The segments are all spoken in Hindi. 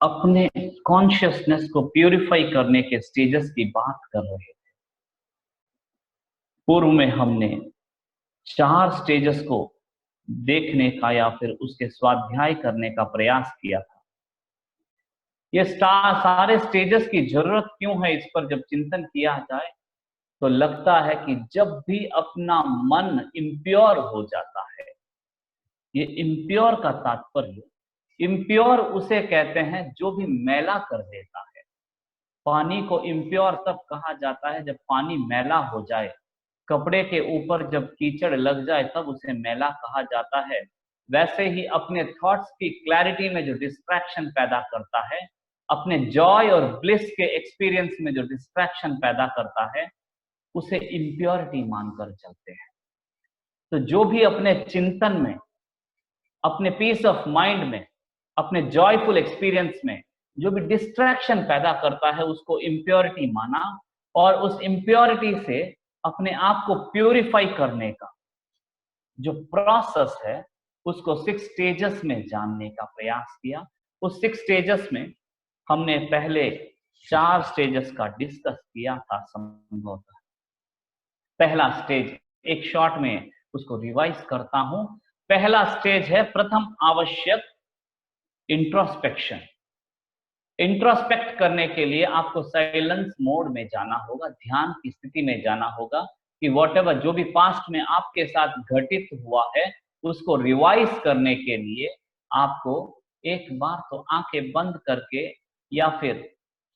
अपने कॉन्शियसनेस को प्यूरिफाई करने के स्टेजेस की बात कर रहे थे। पूर्व में हमने 4 स्टेजेस को देखने का या फिर उसके स्वाध्याय करने का प्रयास किया था। ये सारे स्टेजेस की जरूरत क्यों है, इस पर जब चिंतन किया जाए तो लगता है कि जब भी अपना मन इम्प्योर हो जाता है, ये इम्प्योर का तात्पर्य, इम्प्योर उसे कहते हैं जो भी मैला कर देता है। पानी को इम्प्योर तब कहा जाता है जब पानी मैला हो जाए। कपड़े के ऊपर जब कीचड़ लग जाए तब उसे मैला कहा जाता है। वैसे ही अपने थॉट्स की क्लैरिटी में जो डिस्ट्रैक्शन पैदा करता है, अपने जॉय और ब्लिस के एक्सपीरियंस में जो डिस्ट्रैक्शन पैदा करता है, उसे इम्प्योरिटी मानकर चलते हैं। तो जो भी अपने चिंतन में, अपने पीस ऑफ माइंड में, अपने जॉयफुल एक्सपीरियंस में जो भी डिस्ट्रैक्शन पैदा करता है, उसको इम्प्योरिटी माना और उस इम्प्योरिटी से अपने आप को प्यूरिफाई करने का जो प्रोसेस है उसको 6 स्टेजेस में जानने का प्रयास किया। उस 6 स्टेजेस में हमने पहले 4 स्टेजेस का डिस्कस किया था संभवतः। पहला स्टेज, एक शॉर्ट में उसको रिवाइज करता हूं। पहला स्टेज है प्रथम आवश्यक इंट्रोस्पेक्शन। इंट्रोस्पेक्ट करने के लिए आपको साइलेंस मोड में जाना होगा, ध्यान की स्थिति में जाना होगा कि व्हाटएवर जो भी पास्ट में आपके साथ घटित हुआ है उसको रिवाइज करने के लिए आपको एक बार तो आंखें बंद करके या फिर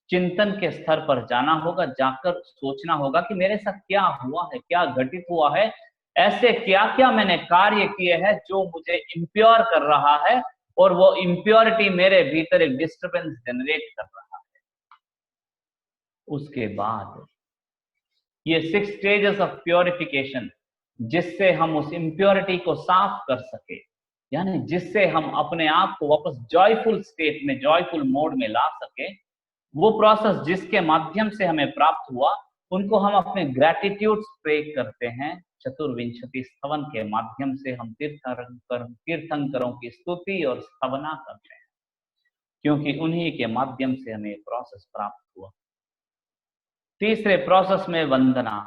चिंतन के स्तर पर जाना होगा, जाकर सोचना होगा कि मेरे साथ क्या हुआ है, क्या घटित हुआ है, ऐसे क्या क्या मैंने कार्य किए हैं जो मुझे इम्प्योर कर रहा है और वो इम्प्योरिटी मेरे भीतर एक डिस्टर्बेंस जनरेट कर रहा है। उसके बाद ये 6 स्टेजेस ऑफ प्योरिफिकेशन, जिससे हम उस इम्प्योरिटी को साफ कर सके, यानी जिससे हम अपने आप को वापस जॉयफुल स्टेट में, जॉयफुल मोड में ला सके, वो प्रोसेस जिसके माध्यम से हमें प्राप्त हुआ, उनको हम अपने ग्रैटिट्यूड प्रे करते हैं। चतुर्विंशति स्तवन के माध्यम से हम तीर्थंकरों की स्तुति और स्तवना करते हैं, क्योंकि उन्हीं के माध्यम से हमें प्रोसेस प्राप्त हुआ। तीसरे प्रोसेस में वंदना।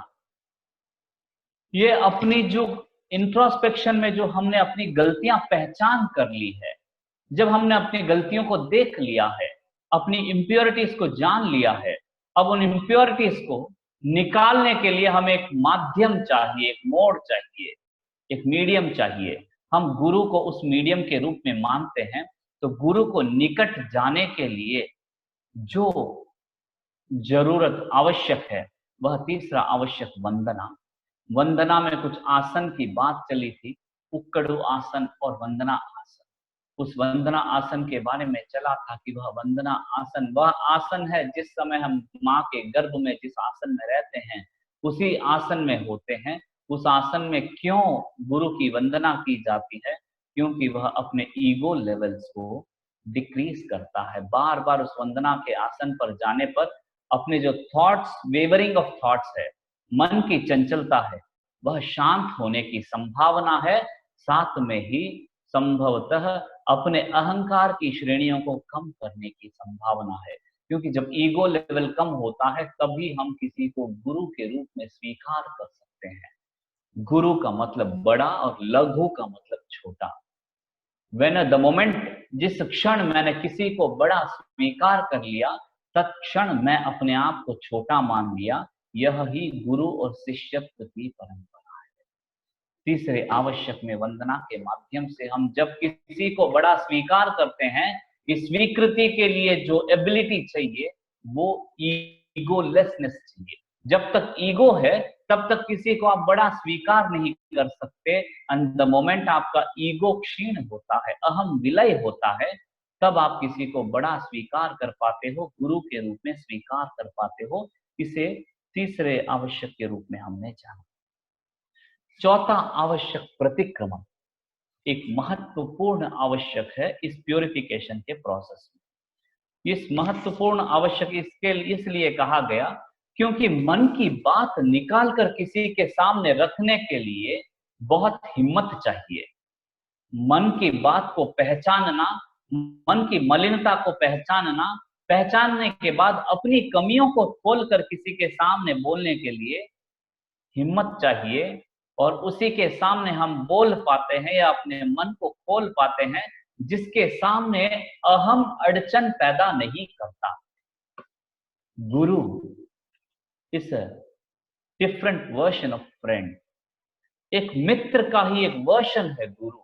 ये अपनी जो इंट्रोस्पेक्शन में जो हमने अपनी गलतियां पहचान कर ली है, जब हमने अपनी गलतियों को देख लिया है, अपनी इम्प्योरिटीज को जान लिया है, अब उन इम्प्योरिटीज को निकालने के लिए हमें एक माध्यम चाहिए, एक मोड चाहिए, एक मीडियम चाहिए। हम गुरु को उस मीडियम के रूप में मानते हैं। तो गुरु को निकट जाने के लिए जो जरूरत आवश्यक है वह तीसरा आवश्यक वंदना। वंदना में कुछ आसन की बात चली थी, उक्कड़ू आसन और वंदना आसन। उस वंदना आसन के बारे में चला था कि वह वंदना आसन वह आसन है जिस समय हम माँ के गर्भ में जिस आसन में रहते हैं उसी आसन में होते हैं। उस आसन में क्यों गुरु की वंदना की जाती है? क्योंकि वह अपने ईगो लेवल्स को डिक्रीज करता है। बार बार उस वंदना के आसन पर जाने पर अपने जो थॉट्स, वेवरिंग ऑफ थॉट्स है, मन की चंचलता है, वह शांत होने की संभावना है। साथ में ही संभवतः अपने अहंकार की श्रेणियों को कम करने की संभावना है, क्योंकि जब ईगो लेवल कम होता है तभी हम किसी को गुरु के रूप में स्वीकार कर सकते हैं। गुरु का मतलब बड़ा और लघु का मतलब छोटा। When द मोमेंट, जिस क्षण मैंने किसी को बड़ा स्वीकार कर लिया, तत्क्षण मैं अपने आप को छोटा मान लिया। यह ही गुरु और शिष्यत्व की परंपरा है। तीसरे आवश्यक में वंदना के माध्यम से हम जब किसी को बड़ा स्वीकार करते हैं, इस स्वीकृति के लिए जो एबिलिटी चाहिए वो ईगोलेसनेस चाहिए। जब तक ईगो है तब तक किसी को आप बड़ा स्वीकार नहीं कर सकते। एंड द मोमेंट आपका ईगो क्षीण होता है, अहम विलय होता है, तब आप किसी को बड़ा स्वीकार कर पाते हो, गुरु के रूप में स्वीकार कर पाते हो। इसे तीसरे आवश्यक के रूप में हमने जाना। चौथा आवश्यक प्रतिक्रमण एक महत्वपूर्ण आवश्यक है इस प्यूरिफिकेशन के प्रोसेस में। इस महत्वपूर्ण आवश्यक इसलिए कहा गया क्योंकि मन की बात निकालकर किसी के सामने रखने के लिए बहुत हिम्मत चाहिए। मन की बात को पहचानना मन की मलिनता को पहचानना, पहचानने के बाद अपनी कमियों को खोलकर किसी के सामने बोलने के लिए हिम्मत चाहिए, और उसी के सामने हम बोल पाते हैं या अपने मन को खोल पाते हैं जिसके सामने अहम अड़चन पैदा नहीं करता। गुरु is a different version of friend. एक मित्र का ही एक वर्जन है गुरु,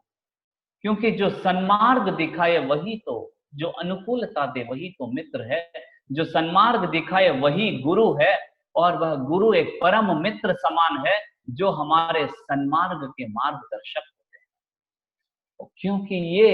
क्योंकि जो सन्मार्ग दिखाए वही तो, जो अनुकूलता दे वही तो मित्र है। जो सन्मार्ग दिखाए वही गुरु है, और वह गुरु एक परम मित्र समान है जो हमारे सन्मार्ग के मार्गदर्शक होते हैं। क्योंकि ये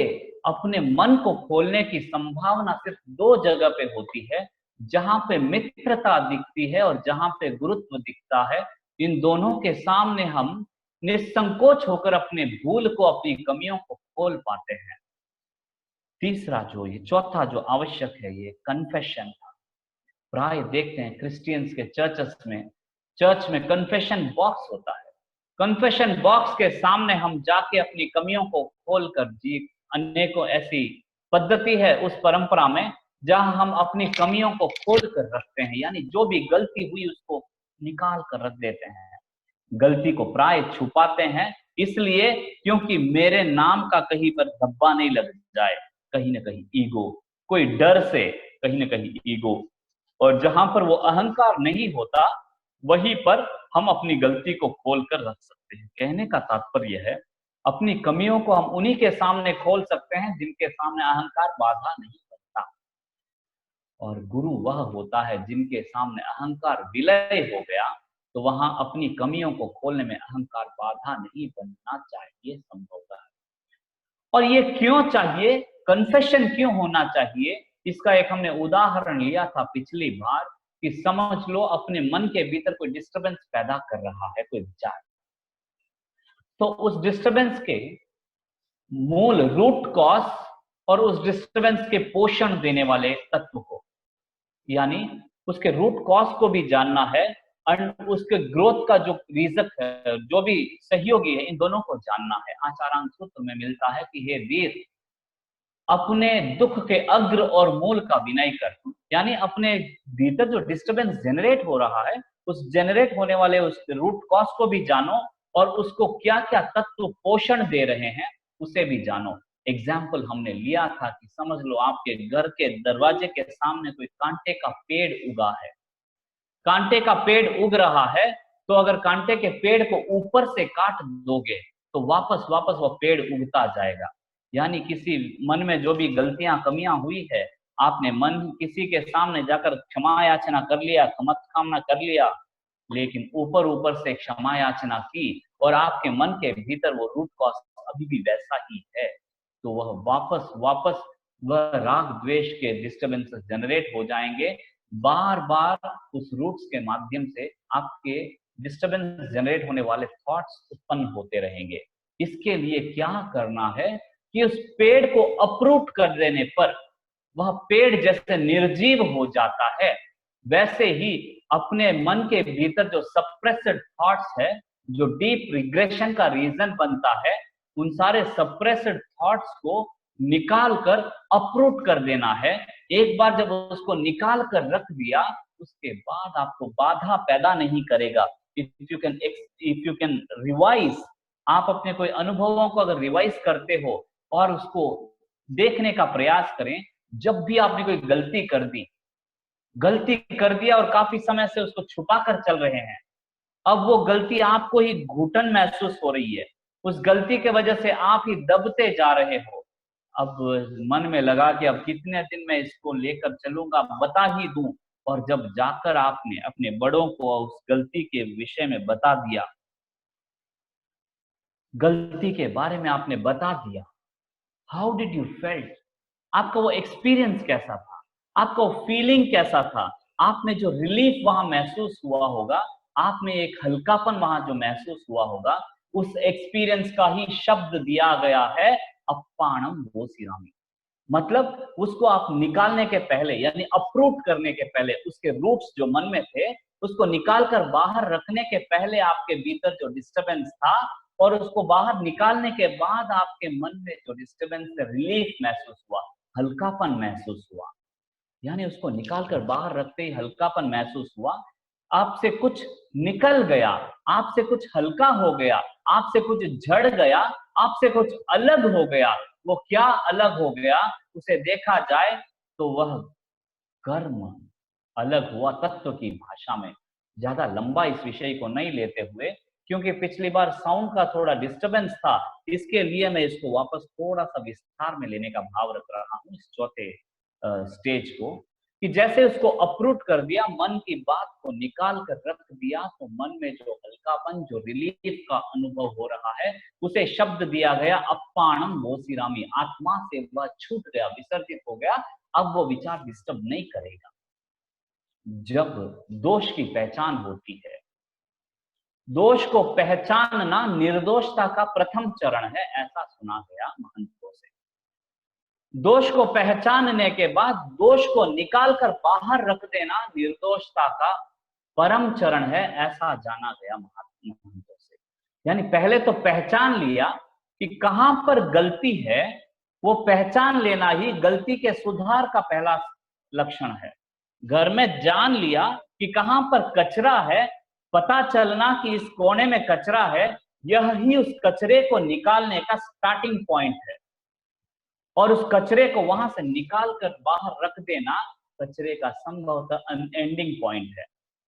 अपने मन को खोलने की संभावना सिर्फ दो जगह पे होती है, जहां पे मित्रता दिखती है और जहां पे गुरुत्व दिखता है। इन दोनों के सामने हम निसंकोच होकर अपने भूल को, अपनी कमियों को खोल पाते हैं। तीसरा जो ये चौथा जो आवश्यक है, ये कन्फेशन था। प्राय देखते हैं क्रिश्चियंस के चर्च में कन्फेशन बॉक्स होता है। कन्फेशन बॉक्स के सामने हम जाके अपनी कमियों को खोलकर जी, अनेकों ऐसी पद्धति है उस परंपरा में जहां हम अपनी कमियों को खोल कर रखते हैं, यानी जो भी गलती हुई उसको निकाल कर रख देते हैं। गलती को प्राय छुपाते हैं, इसलिए क्योंकि मेरे नाम का कहीं पर धब्बा नहीं लग जाए, कहीं ना कहीं ईगो, कोई डर से कहीं ना कहीं ईगो। और जहां पर वो अहंकार नहीं होता वहीं पर हम अपनी गलती को खोल कर रख सकते हैं। कहने का तात्पर्य है, अपनी कमियों को हम उन्हीं के सामने खोल सकते हैं जिनके सामने अहंकार बाधा नहीं बनता। और गुरु वह होता है जिनके सामने अहंकार विलय हो गया, तो वहां अपनी कमियों को खोलने में अहंकार बाधा नहीं बनना चाहिए संभवतः। और ये क्यों चाहिए, कन्फेशन क्यों होना चाहिए, इसका एक हमने उदाहरण लिया था पिछली बार कि समझ लो अपने मन के भीतर कोई डिस्टरबेंस पैदा कर रहा है कोई विचार, तो उस डिस्टरबेंस के मूल रूट कॉज और उस डिस्टरबेंस के पोषण देने वाले तत्व को, यानी उसके रूट कॉज को भी जानना है और उसके ग्रोथ का जो रीजक है, जो भी सहयोगी है, इन दोनों को जानना है। आचारांत सूत्र में मिलता है कि हे वीर, अपने दुख के अग्र और मूल का विनय कर, यानी अपने भीतर जो डिस्टरबेंस जनरेट हो रहा है उस जनरेट होने वाले उस रूट कॉज को भी जानो, और उसको क्या क्या तत्व पोषण दे रहे हैं उसे भी जानो। एग्जाम्पल हमने लिया था कि समझ लो आपके घर के दरवाजे के सामने कोई कांटे का पेड़ उगा है, कांटे का पेड़ उग रहा है, तो अगर कांटे के पेड़ को ऊपर से काट दोगे तो वापस वापस वो पेड़ उगता जाएगा। यानी किसी मन में जो भी गलतियां कमियां हुई है, आपने मन किसी के सामने जाकर क्षमा याचना कर लिया, क्षमत कामना कर लिया, लेकिन ऊपर ऊपर से क्षमा याचना की और आपके मन के भीतर वो रूट कॉज अभी भी वैसा ही है, तो वह वापस वापस वह राग द्वेष के डिस्टर्बेंसेस जनरेट हो जाएंगे। बार बार उस रूट्स के माध्यम से आपके डिस्टर्बेंस जनरेट होने वाले थॉट्स उत्पन्न होते रहेंगे। इसके लिए क्या करना है कि उस पेड़ को अप्रूट कर देने पर वह पेड़ जैसे निर्जीव हो जाता है, वैसे ही अपने मन के भीतर जो सप्रेस्ड थॉट्स है, जो डीप रिग्रेशन का रीजन बनता है, उन सारे सप्रेस्ड थॉट्स को निकाल कर अप्रूट कर देना है। एक बार जब उसको निकाल कर रख दिया, उसके बाद आपको बाधा पैदा नहीं करेगा। इफ यू कैन रिवाइज, आप अपने कोई अनुभवों को अगर रिवाइज करते हो और उसको देखने का प्रयास करें, जब भी आपने कोई गलती कर दिया और काफी समय से उसको छुपा कर चल रहे हैं, अब वो गलती आपको ही घुटन महसूस हो रही है, उस गलती के वजह से आप ही दबते जा रहे हो। अब मन में लगा कि अब कितने दिन मैं इसको लेकर चलूंगा, बता ही दूं, और जब जाकर आपने अपने बड़ों को उस गलती के विषय में बता दिया, गलती के बारे में आपने बता दिया, हाउ डिड यू फेल्ट, आपका वो एक्सपीरियंस कैसा था, आपका वो फीलिंग कैसा था, आपने जो रिलीफ वहां महसूस हुआ होगा, आपने एक हल्कापन वहां जो महसूस हुआ होगा, उस एक्सपीरियंस का ही शब्द दिया गया है अप्पाणम गोसीरामी। मतलब उसको आप निकालने के पहले, यानी अप्रूट करने के पहले, उसके रूट्स जो मन में थे उसको निकाल कर बाहर रखने के पहले आपके भीतर जो डिस्टरबेंस था, और उसको बाहर निकालने के बाद आपके मन में जो डिस्टरबेंस से रिलीफ महसूस हुआ, हल्कापन महसूस हुआ, यानी उसको निकालकर बाहर रखते ही हल्कापन महसूस हुआ। आपसे कुछ निकल गया, आपसे कुछ हल्का हो गया, आपसे कुछ झड़ गया, आपसे कुछ अलग हो गया। वो क्या अलग हो गया, उसे देखा जाए तो वह कर्म अलग हुआ तत्व की भाषा में। ज्यादा लंबा इस विषय को नहीं लेते हुए, क्योंकि पिछली बार साउंड का थोड़ा डिस्टरबेंस था, इसके लिए मैं इसको वापस थोड़ा सा विस्तार में लेने का भाव रख रहा हूँ इस चौथे स्टेज को, कि जैसे उसको अप्रूट कर दिया, मन की बात को निकाल कर रख दिया, तो मन में जो हल्कापन, जो रिलीफ का अनुभव हो रहा है, उसे शब्द दिया गया अप्पाणम बोसिरामी। आत्मा से वह छूट गया, विसर्जित हो गया। अब वो विचार डिस्टर्ब नहीं करेगा। जब दोष की पहचान होती है, दोष को पहचानना निर्दोषता का प्रथम चरण है, ऐसा सुना गया महंतों से। दोष को पहचानने के बाद दोष को निकालकर बाहर रख देना निर्दोषता का परम चरण है, ऐसा जाना गया महंतों से। यानी पहले तो पहचान लिया कि कहां पर गलती है, वो पहचान लेना ही गलती के सुधार का पहला लक्षण है। घर में जान लिया कि कहां पर कचरा है, पता चलना कि इस कोने में कचरा है, यह ही उस कचरे को निकालने का स्टार्टिंग पॉइंट है। और उस कचरे को वहां से निकाल कर बाहर रख देना कचरे का संभवतः एंडिंग पॉइंट है।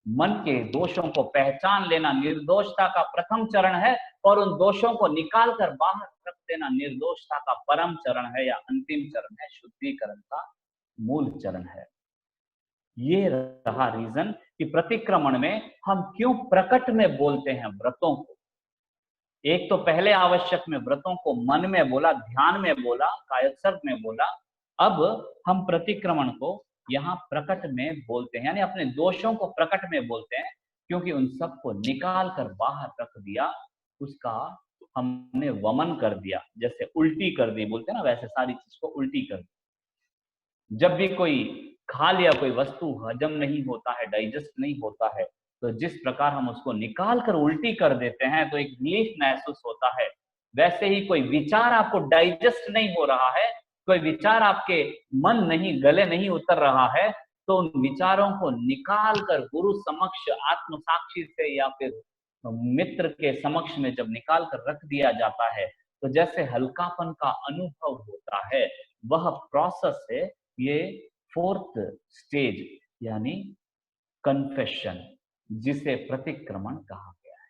मन के दोषों को पहचान लेना निर्दोषता का प्रथम चरण है, और उन दोषों को निकाल कर बाहर रख देना निर्दोषता का परम चरण है, या अंतिम चरण है, शुद्धिकरण का मूल चरण है। ये रहा रीजन कि प्रतिक्रमण में हम क्यों प्रकट में बोलते हैं व्रतों को। एक तो पहले आवश्यक में व्रतों को मन में बोला, ध्यान में बोला, कायोत्सर्ग में बोला। अब हम प्रतिक्रमण को यहाँ प्रकट में बोलते हैं, यानी अपने दोषों को प्रकट में बोलते हैं, क्योंकि उन सबको निकाल कर बाहर रख दिया, उसका हमने वमन कर दिया। जैसे उल्टी कर दी बोलते हैं ना, वैसे सारी चीज को उल्टी कर दी। जब भी कोई खा लिया कोई वस्तु हजम नहीं होता है, डाइजेस्ट नहीं होता है, तो जिस प्रकार हम उसको निकाल कर उल्टी कर देते हैं तो एक रिलीफ महसूस होता है, वैसे ही कोई विचार आपको डाइजेस्ट नहीं हो रहा है, कोई विचार आपके मन नहीं, गले नहीं उतर रहा है, तो उन विचारों को निकाल कर गुरु समक्ष आत्म साक्षी से या फिर मित्र के समक्ष में जब निकाल कर रख दिया जाता है, तो जैसे हल्कापन का अनुभव होता है, वह प्रोसेस है ये फोर्थ स्टेज, यानी कन्फेशन, जिसे प्रतिक्रमण कहा गया है।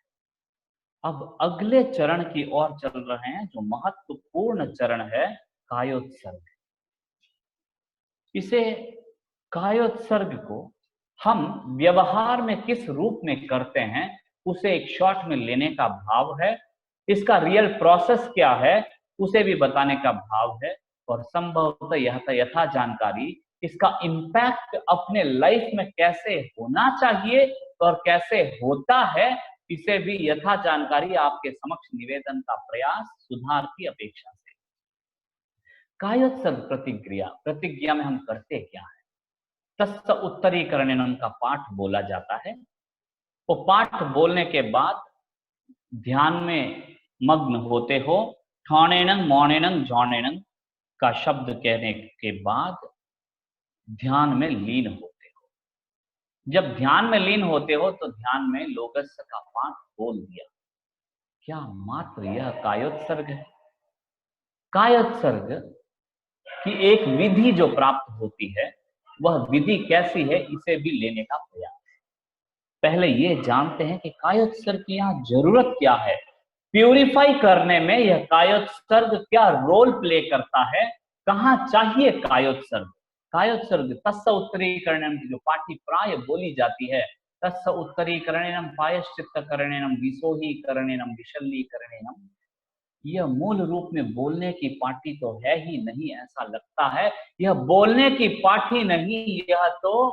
अब अगले चरण की ओर चल रहे हैं, जो महत्वपूर्ण चरण है, कायोत्सर्ग। इसे कायोत्सर्ग को हम व्यवहार में किस रूप में करते हैं, उसे एक शॉर्ट में लेने का भाव है। इसका रियल प्रोसेस क्या है, उसे भी बताने का भाव है, और संभवतः यथा जानकारी इसका इम्पैक्ट अपने लाइफ में कैसे होना चाहिए और कैसे होता है, इसे भी यथा जानकारी आपके समक्ष निवेदन का प्रयास, सुधार की अपेक्षा से। कायोत्सर्ग प्रतिज्ञा में हम करते क्या है? तस्य उत्तरीकरणम का पाठ बोला जाता है। वो पाठ बोलने के बाद ध्यान में मग्न होते हो, ठौणेनं मौणेनं झौणेनं का शब्द कहने के बाद ध्यान में लीन होते हो। जब ध्यान में लीन होते हो तो ध्यान में लोगस्य का पाठ बोल दिया। क्या मात्र यह कायोत्सर्ग है? कायोत्सर्ग की एक विधि जो प्राप्त होती है, वह विधि कैसी है, इसे भी लेने का प्रयास। पहले ये जानते हैं कि कायोत्सर्ग की यहाँ जरूरत क्या है, प्यूरिफाई करने में यह कायोत्सर्ग क्या रोल प्ले करता है, कहाँ चाहिए कायोत्सर्ग। कायोत्सर्ग तस्य उत्तरीकरणम की जो पाठी प्राय बोली जाती है, तस्य उत्तरीकरणम पायश्चित्तकरणम विसोहीकरणम विशल्लीकरणम, यह मूल रूप में बोलने की पाठी तो है ही नहीं, ऐसा लगता है। यह बोलने की पाठी नहीं, यह तो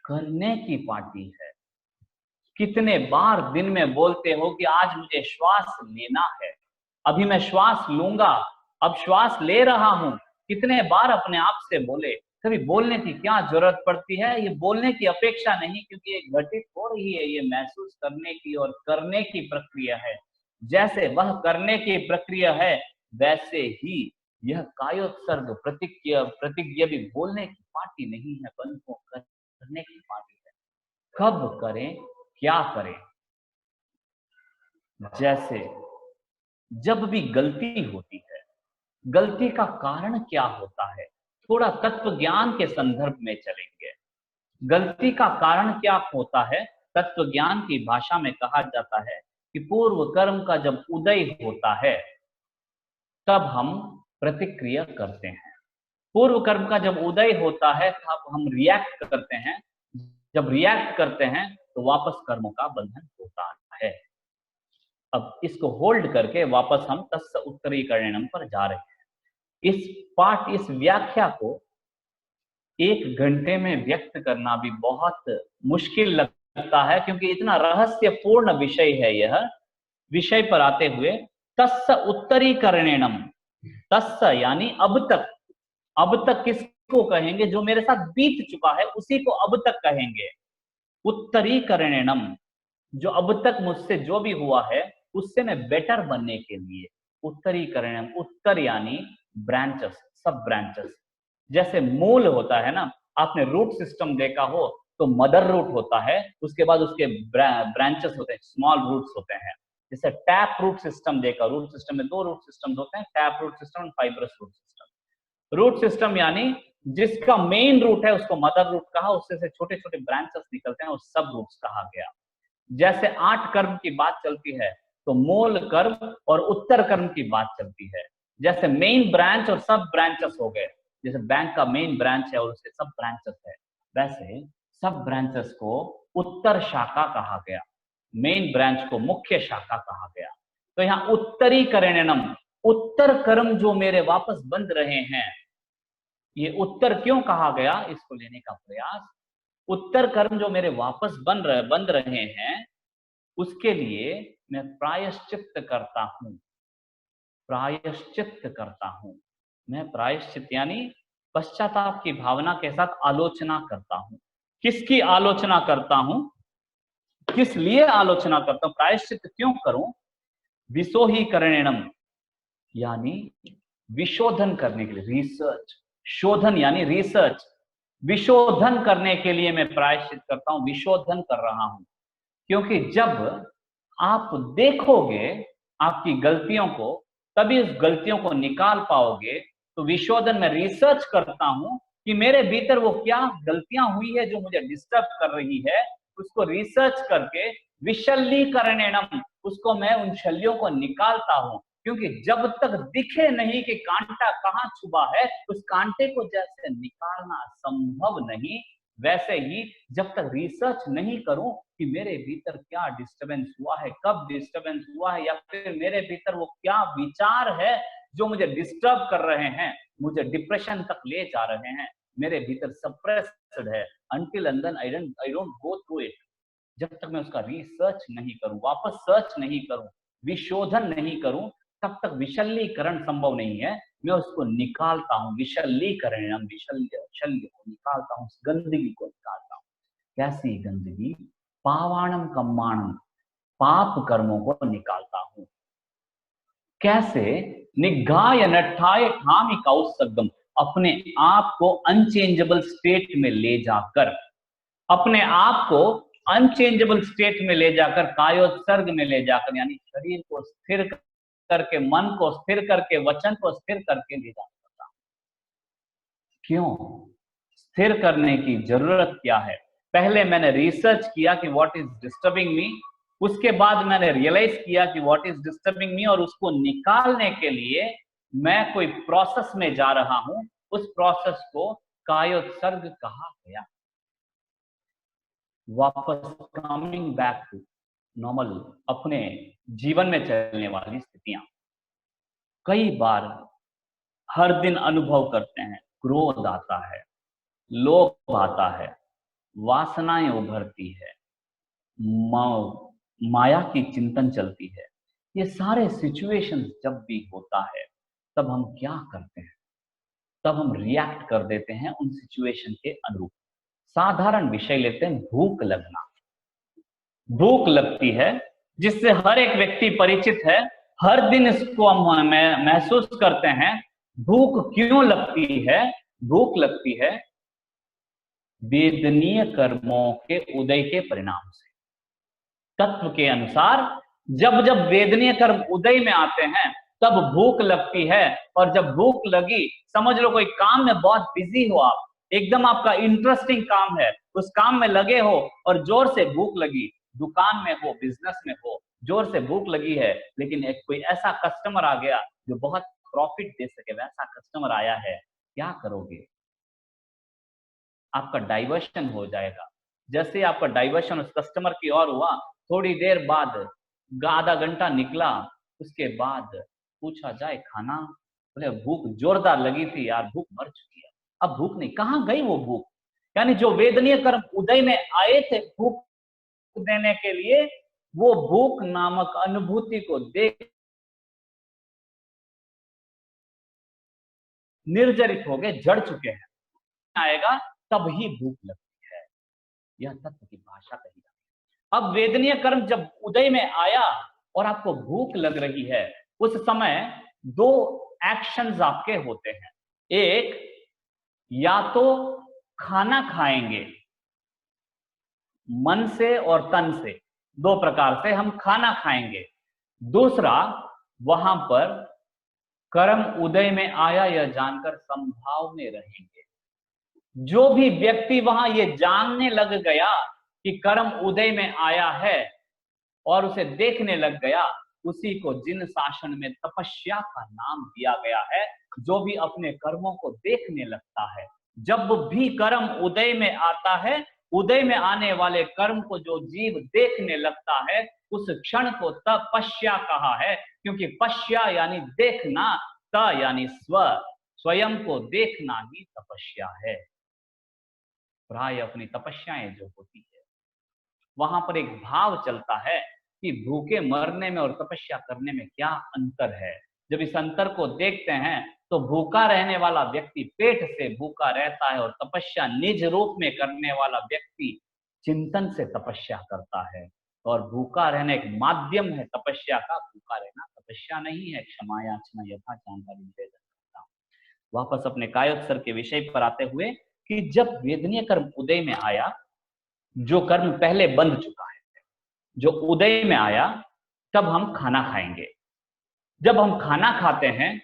करने की पाठी है। कितने बार दिन में बोलते हो कि आज मुझे श्वास लेना है, अभी मैं श्वास लूंगा, अब श्वास ले रहा हूं। कितने बार अपने आप से बोले। कभी बोलने की क्या जरूरत पड़ती है? ये बोलने की अपेक्षा नहीं, क्योंकि ये घटित हो रही है, ये महसूस करने की और करने की प्रक्रिया है। जैसे वह करने की प्रक्रिया है, वैसे ही यह कायोत्सर्ग प्रतिज्ञा भी बोलने की पार्टी नहीं है, बल्कि करने की पार्टी है। कब करें, क्या करें? जैसे जब भी गलती होती है, गलती का कारण क्या होता है, थोड़ा तत्व ज्ञान के संदर्भ में चलेंगे। गलती का कारण क्या होता है, तत्व ज्ञान की भाषा में कहा जाता है कि पूर्व कर्म का जब उदय होता है तब हम प्रतिक्रिया करते हैं। पूर्व कर्म का जब उदय होता है तब हम रिएक्ट करते हैं। जब रिएक्ट करते हैं तो वापस कर्मों का बंधन होता है। अब इसको होल्ड करके वापस हम तस्य उत्तरीकरणम पर जा रहे हैं। इस व्याख्या को 1 घंटे में व्यक्त करना भी बहुत मुश्किल लगता है, क्योंकि इतना रहस्यपूर्ण विषय है यह। विषय पर आते हुए, तस्य उत्तरीकरणम, तस्य यानी अब तक किसको कहेंगे? जो मेरे साथ बीत चुका है उसी को अब तक कहेंगे। उत्तरीकरणम, जो अब तक मुझसे जो भी हुआ है उससे मैं बेटर बनने के लिए। उत्तरीकरणम, उत्तर यानी ब्रांचेस, सब ब्रांचेस। जैसे मूल होता है ना, आपने रूट सिस्टम देखा हो तो मदर रूट होता है, उसके बाद उसके ब्रांचेस होते हैं, स्मॉल रूट्स होते हैं। जैसे टैप रूट सिस्टम देखा, रूट सिस्टम में 2 रूट सिस्टम होते हैं, टैप रूट सिस्टम और fibrous root system. Root system यानी जिसका मेन रूट है उसको मदर रूट कहा, उससे से छोटे छोटे ब्रांचेस निकलते हैं और सब रूट्स कहा गया। जैसे 8 कर्म की बात चलती है तो मूल कर्म और उत्तर कर्म की बात चलती है। जैसे मेन ब्रांच और सब ब्रांचेस हो गए, जैसे बैंक का मेन ब्रांच है और उसके सब ब्रांचेस है, वैसे सब ब्रांचेस को उत्तर शाखा कहा गया, मेन ब्रांच को मुख्य शाखा कहा गया। तो यहाँ उत्तरीकरणम, उत्तर कर्म जो मेरे वापस बंध रहे हैं, ये उत्तर क्यों कहा गया, इसको लेने का प्रयास। उत्तर कर्म जो मेरे वापस बंध रहे हैं उसके लिए मैं प्रायश्चित करता हूं। प्रायश्चित करता हूं, मैं प्रायश्चित यानी पश्चाताप की भावना के साथ आलोचना करता हूं। किसकी आलोचना करता हूं, किस लिए आलोचना करता हूं, प्रायश्चित क्यों करूं? विशोहीकरणम यानी विशोधन करने के लिए, रिसर्च। शोधन यानी रिसर्च, विशोधन करने के लिए मैं प्रायश्चित करता हूं, विशोधन कर रहा हूं। क्योंकि जब आप देखोगे आपकी गलतियों को, तभी उस गलतियों को निकाल पाओगे। तो विशोधन में रिसर्च करता हूं कि मेरे भीतर वो क्या गलतियां हुई है जो मुझे डिस्टर्ब कर रही है, उसको रिसर्च करके विशल्यीकरणम, उसको मैं उन शल्यों को निकालता हूं। क्योंकि जब तक दिखे नहीं कि कांटा कहां छुपा है, उस कांटे को जैसे निकालना संभव नहीं, वैसे ही जब तक रिसर्च नहीं करूं कि मेरे भीतर क्या डिस्टरबेंस हुआ है, कब डिस्टरबेंस हुआ है, या फिर मेरे भीतर वो क्या विचार है जो मुझे डिस्टर्ब कर रहे हैं, मुझे डिप्रेशन तक ले जा रहे हैं, मेरे भीतर सप्रेस्ड है, until and then I don't go through it, जब तक मैं उसका रिसर्च नहीं करूं, वापस सर्च नहीं करूं, विशोधन नहीं करूं, तब तक विशल्यीकरण संभव नहीं है। मैं उसको निकालता हूं, विशल्यीकरण, शल्य को निकालता हूं, गंदगी को निकालता हूं। कैसी गंदगी? पावाणम कम्माणम, पाप कर्मों को निकालता हूं। कैसे? निगाय नठाय ठामी कौसगम, अपने आप को अनचेंजेबल स्टेट में ले जाकर, अपने आप को अनचेंजेबल स्टेट में ले जाकर, कायोत्सर्ग में ले जाकर, यानी शरीर को स्थिर करके, मन को स्थिर करके, वचन को स्थिर करके ले जाना पड़ता। क्यों स्थिर करने की जरूरत क्या है? पहले मैंने रिसर्च किया कि व्हाट इज डिस्टर्बिंग मी, उसके बाद मैंने रियलाइज किया कि व्हाट इज डिस्टर्बिंग मी, और उसको निकालने के लिए मैं कोई प्रोसेस में जा रहा हूं। उस प्रोसेस को कायोत्सर्ग कहा गया। वापस कमिंग बैक टू नॉर्मल, अपने जीवन में चलने वाली स्थितियां। कई बार हर दिन अनुभव करते हैं, क्रोध आता है, लोभ आता है, वासनाएं उभरती है, माया की चिंतन चलती है। ये सारे सिचुएशंस जब भी होता है तब हम क्या करते हैं? तब हम रिएक्ट कर देते हैं उन सिचुएशन के अनुरूप। साधारण विषय लेते हैं, भूख लगना। भूख लगती है जिससे हर एक व्यक्ति परिचित है, हर दिन इसको हम महसूस करते हैं। भूख क्यों लगती है? भूख लगती है वेदनीय कर्मों के उदय के परिणाम से। तत्व के अनुसार जब जब वेदनीय कर्म उदय में आते हैं तब भूख लगती है। और जब भूख लगी, समझ लो कोई काम में बहुत बिजी हो आप, एकदम आपका इंटरेस्टिंग काम है, उस काम में लगे हो और जोर से भूख लगी, दुकान में हो, बिजनेस में हो, जोर से भूख लगी है, लेकिन एक कोई ऐसा कस्टमर आ गया जो बहुत प्रॉफिट दे सके, वैसा कस्टमर आया है, क्या करोगे? आपका डाइवर्शन हो जाएगा। जैसे आपका डाइवर्शन उस कस्टमर की ओर हुआ, थोड़ी देर बाद आधा घंटा निकला, उसके बाद पूछा जाए खाना, बोले भूख जोरदार लगी थी यार, भूख मर चुकी है। अब भूख नहीं, कहाँ गई वो भूख? यानी जो वेदनीय कर्म उदय में आए थे भूख देने के लिए, वो भूख नामक अनुभूति को देख निर्जरित हो गए, जड़ चुके हैं। आएगा तब ही भूख लगती है। यह तत्व की भाषा कही जाती है। अब वेदनीय कर्म जब उदय में आया और आपको भूख लग रही है, उस समय दो एक्शंस आपके होते हैं। एक, या तो खाना खाएंगे मन से और तन से, दो प्रकार से हम खाना खाएंगे। दूसरा, वहां पर कर्म उदय में आया यह जानकर संभाव में रहेंगे। जो भी व्यक्ति वहां ये जानने लग गया कि कर्म उदय में आया है और उसे देखने लग गया, उसी को जिन शासन में तपस्या का नाम दिया गया है। जो भी अपने कर्मों को देखने लगता है, जब भी कर्म उदय में आता है, उदय में आने वाले कर्म को जो जीव देखने लगता है, उस क्षण को तपस्या कहा है। क्योंकि पश्या यानी देखना, त यानी स्वयं को देखना ही तपस्या है। प्राय अपनी तपस्याएं जो होती है, वहां पर एक भाव चलता है कि भूखे मरने में और तपस्या करने में क्या अंतर है। जब इस अंतर को देखते हैं तो भूखा रहने वाला व्यक्ति पेट से भूखा रहता है और तपस्या निज रूप में करने वाला व्यक्ति चिंतन से तपस्या करता है। और भूखा रहना एक माध्यम है तपस्या का, भूखा रहना तपस्या नहीं है। क्षमा याचना यथा जानकारी निवेदन करता हूं। वापस अपने कायोत्सर्ग के विषय पर आते हुए, कि जब वेदनीय कर्म उदय में आया, जो कर्म पहले बंध चुका है, जो उदय में आया, तब हम खाना खाएंगे। जब हम खाना खाते हैं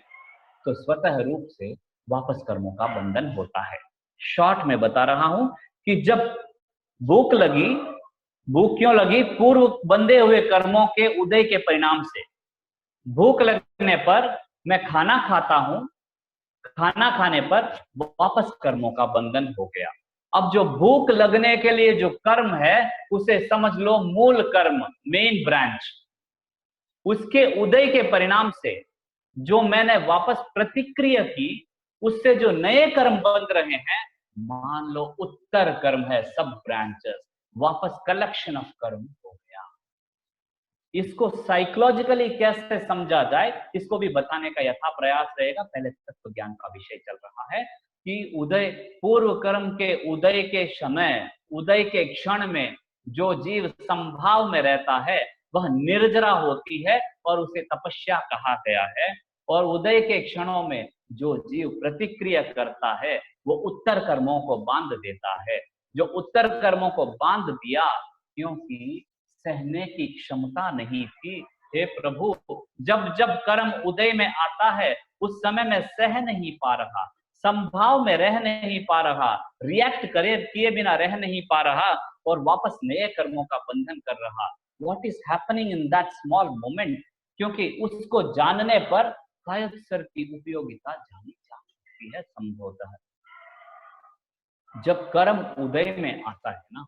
तो स्वतः रूप से वापस कर्मों का बंधन होता है। शॉर्ट में बता रहा हूं कि जब भूख लगी, भूख क्यों लगी? पूर्व बंधे हुए कर्मों के उदय के परिणाम से। भूख लगने पर मैं खाना खाता हूं, खाना खाने पर वापस कर्मों का बंधन हो गया। अब जो भूख लगने के लिए जो कर्म है, उसे समझ लो मूल कर्म, मेन ब्रांच। उसके उदय के परिणाम से जो मैंने वापस प्रतिक्रिया की, उससे जो नए कर्म बन रहे हैं, मान लो उत्तर कर्म है, सब ब्रांचेस, वापस कलेक्शन ऑफ कर्म हो गया। इसको साइकोलॉजिकली कैसे समझा जाए, इसको भी बताने का यथा प्रयास रहेगा। पहले तत्व ज्ञान का विषय चल रहा है कि उदय, पूर्व कर्म के उदय के समय, उदय के क्षण में जो जीव संभाव में रहता है, वह निर्जरा होती है और उसे तपस्या कहा गया है। और उदय के क्षणों में जो जीव प्रतिक्रिया करता है, वो उत्तर कर्मों को बांध देता है। जो उत्तर कर्मों को बांध दिया, क्योंकि सहने की क्षमता नहीं थी। हे प्रभु, जब जब कर्म उदय में आता है, उस समय मैं सह नहीं पा रहा, संभाव में रह नहीं पा रहा, रिएक्ट करे किए बिना रह नहीं पा रहा और वापस नए कर्मों का बंधन कर रहा। What is happening in that small moment? क्योंकि उसको जानने पर कायोत्सर्ग की उपयोगिता जानी जा सकती है संभवतः। जब कर्म उदय में आता है ना,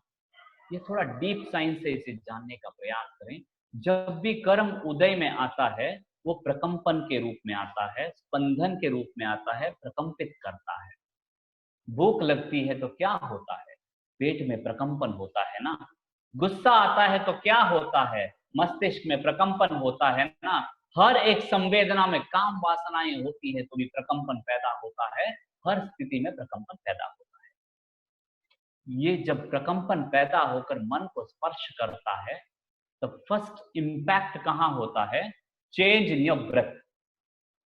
ये थोड़ा डीप साइंस से इसे जानने का प्रयास करें। जब भी कर्म उदय में आता है, वो प्रकंपन के रूप में आता है, स्पंदन के रूप में आता है, प्रकंपित करता है। भूख लगती है तो क्या होता है? पेट में प्रकंपन होता है ना। गुस्सा आता है तो क्या होता है? मस्तिष्क में प्रकंपन होता है ना। हर एक संवेदना में काम वासनाएं होती है तो भी प्रकंपन पैदा होता है। हर स्थिति में प्रकंपन पैदा होता है। ये जब प्रकंपन पैदा होकर मन को स्पर्श करता है, तो फर्स्ट इंपैक्ट कहां होता है? Change in your breath.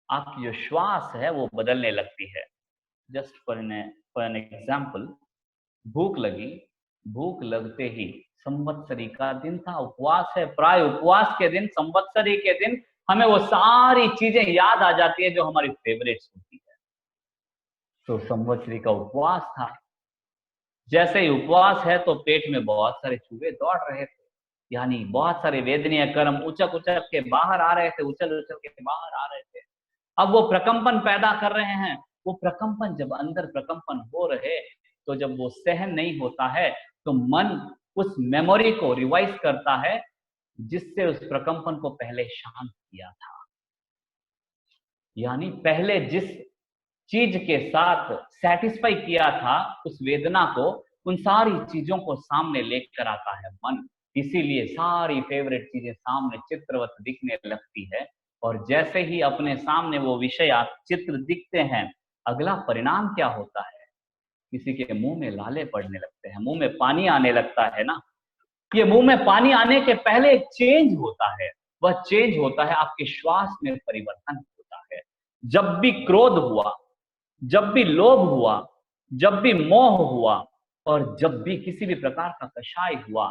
आपकी जो श्वास है वो बदलने लगती है। जस्ट फॉर एन एग्जाम्पल, भूख लगी, भूख लगते ही संवत्सरी का दिन था, उपवास है, प्राय उपवास के दिन, संवत्सरी के दिन हमें वो सारी चीजें याद आ जाती है जो हमारी फेवरेट्स होती है। तो संवत्सरी का उपवास था, जैसे ही उपवास है तो पेट में बहुत सारे चूहे दौड़ रहे थे, यानी बहुत सारे वेदनीय कर्म उचक उचक के बाहर आ रहे थे, उछल उछल के बाहर आ रहे थे। अब वो प्रकंपन पैदा कर रहे हैं। वो प्रकंपन जब अंदर प्रकंपन हो रहे, तो जब वो सहन नहीं होता है तो मन उस मेमोरी को रिवाइज करता है जिससे उस प्रकंपन को पहले शांत किया था। यानी पहले जिस चीज के साथ सेटिस्फाई किया था उस वेदना को, उन सारी चीजों को सामने लेकर आता है मन। इसीलिए सारी फेवरेट चीजें सामने चित्रवत दिखने लगती है। और जैसे ही अपने सामने वो विषय चित्र दिखते हैं, अगला परिणाम क्या होता है? किसी के मुंह में लाले पड़ने लगते हैं, मुंह में पानी आने लगता है ना। ये मुंह में पानी आने के पहले एक चेंज होता है। वह चेंज होता है आपके श्वास में परिवर्तन होता है। जब भी क्रोध हुआ, जब भी लोभ हुआ, जब भी मोह हुआ, और जब भी किसी भी प्रकार का कषाय हुआ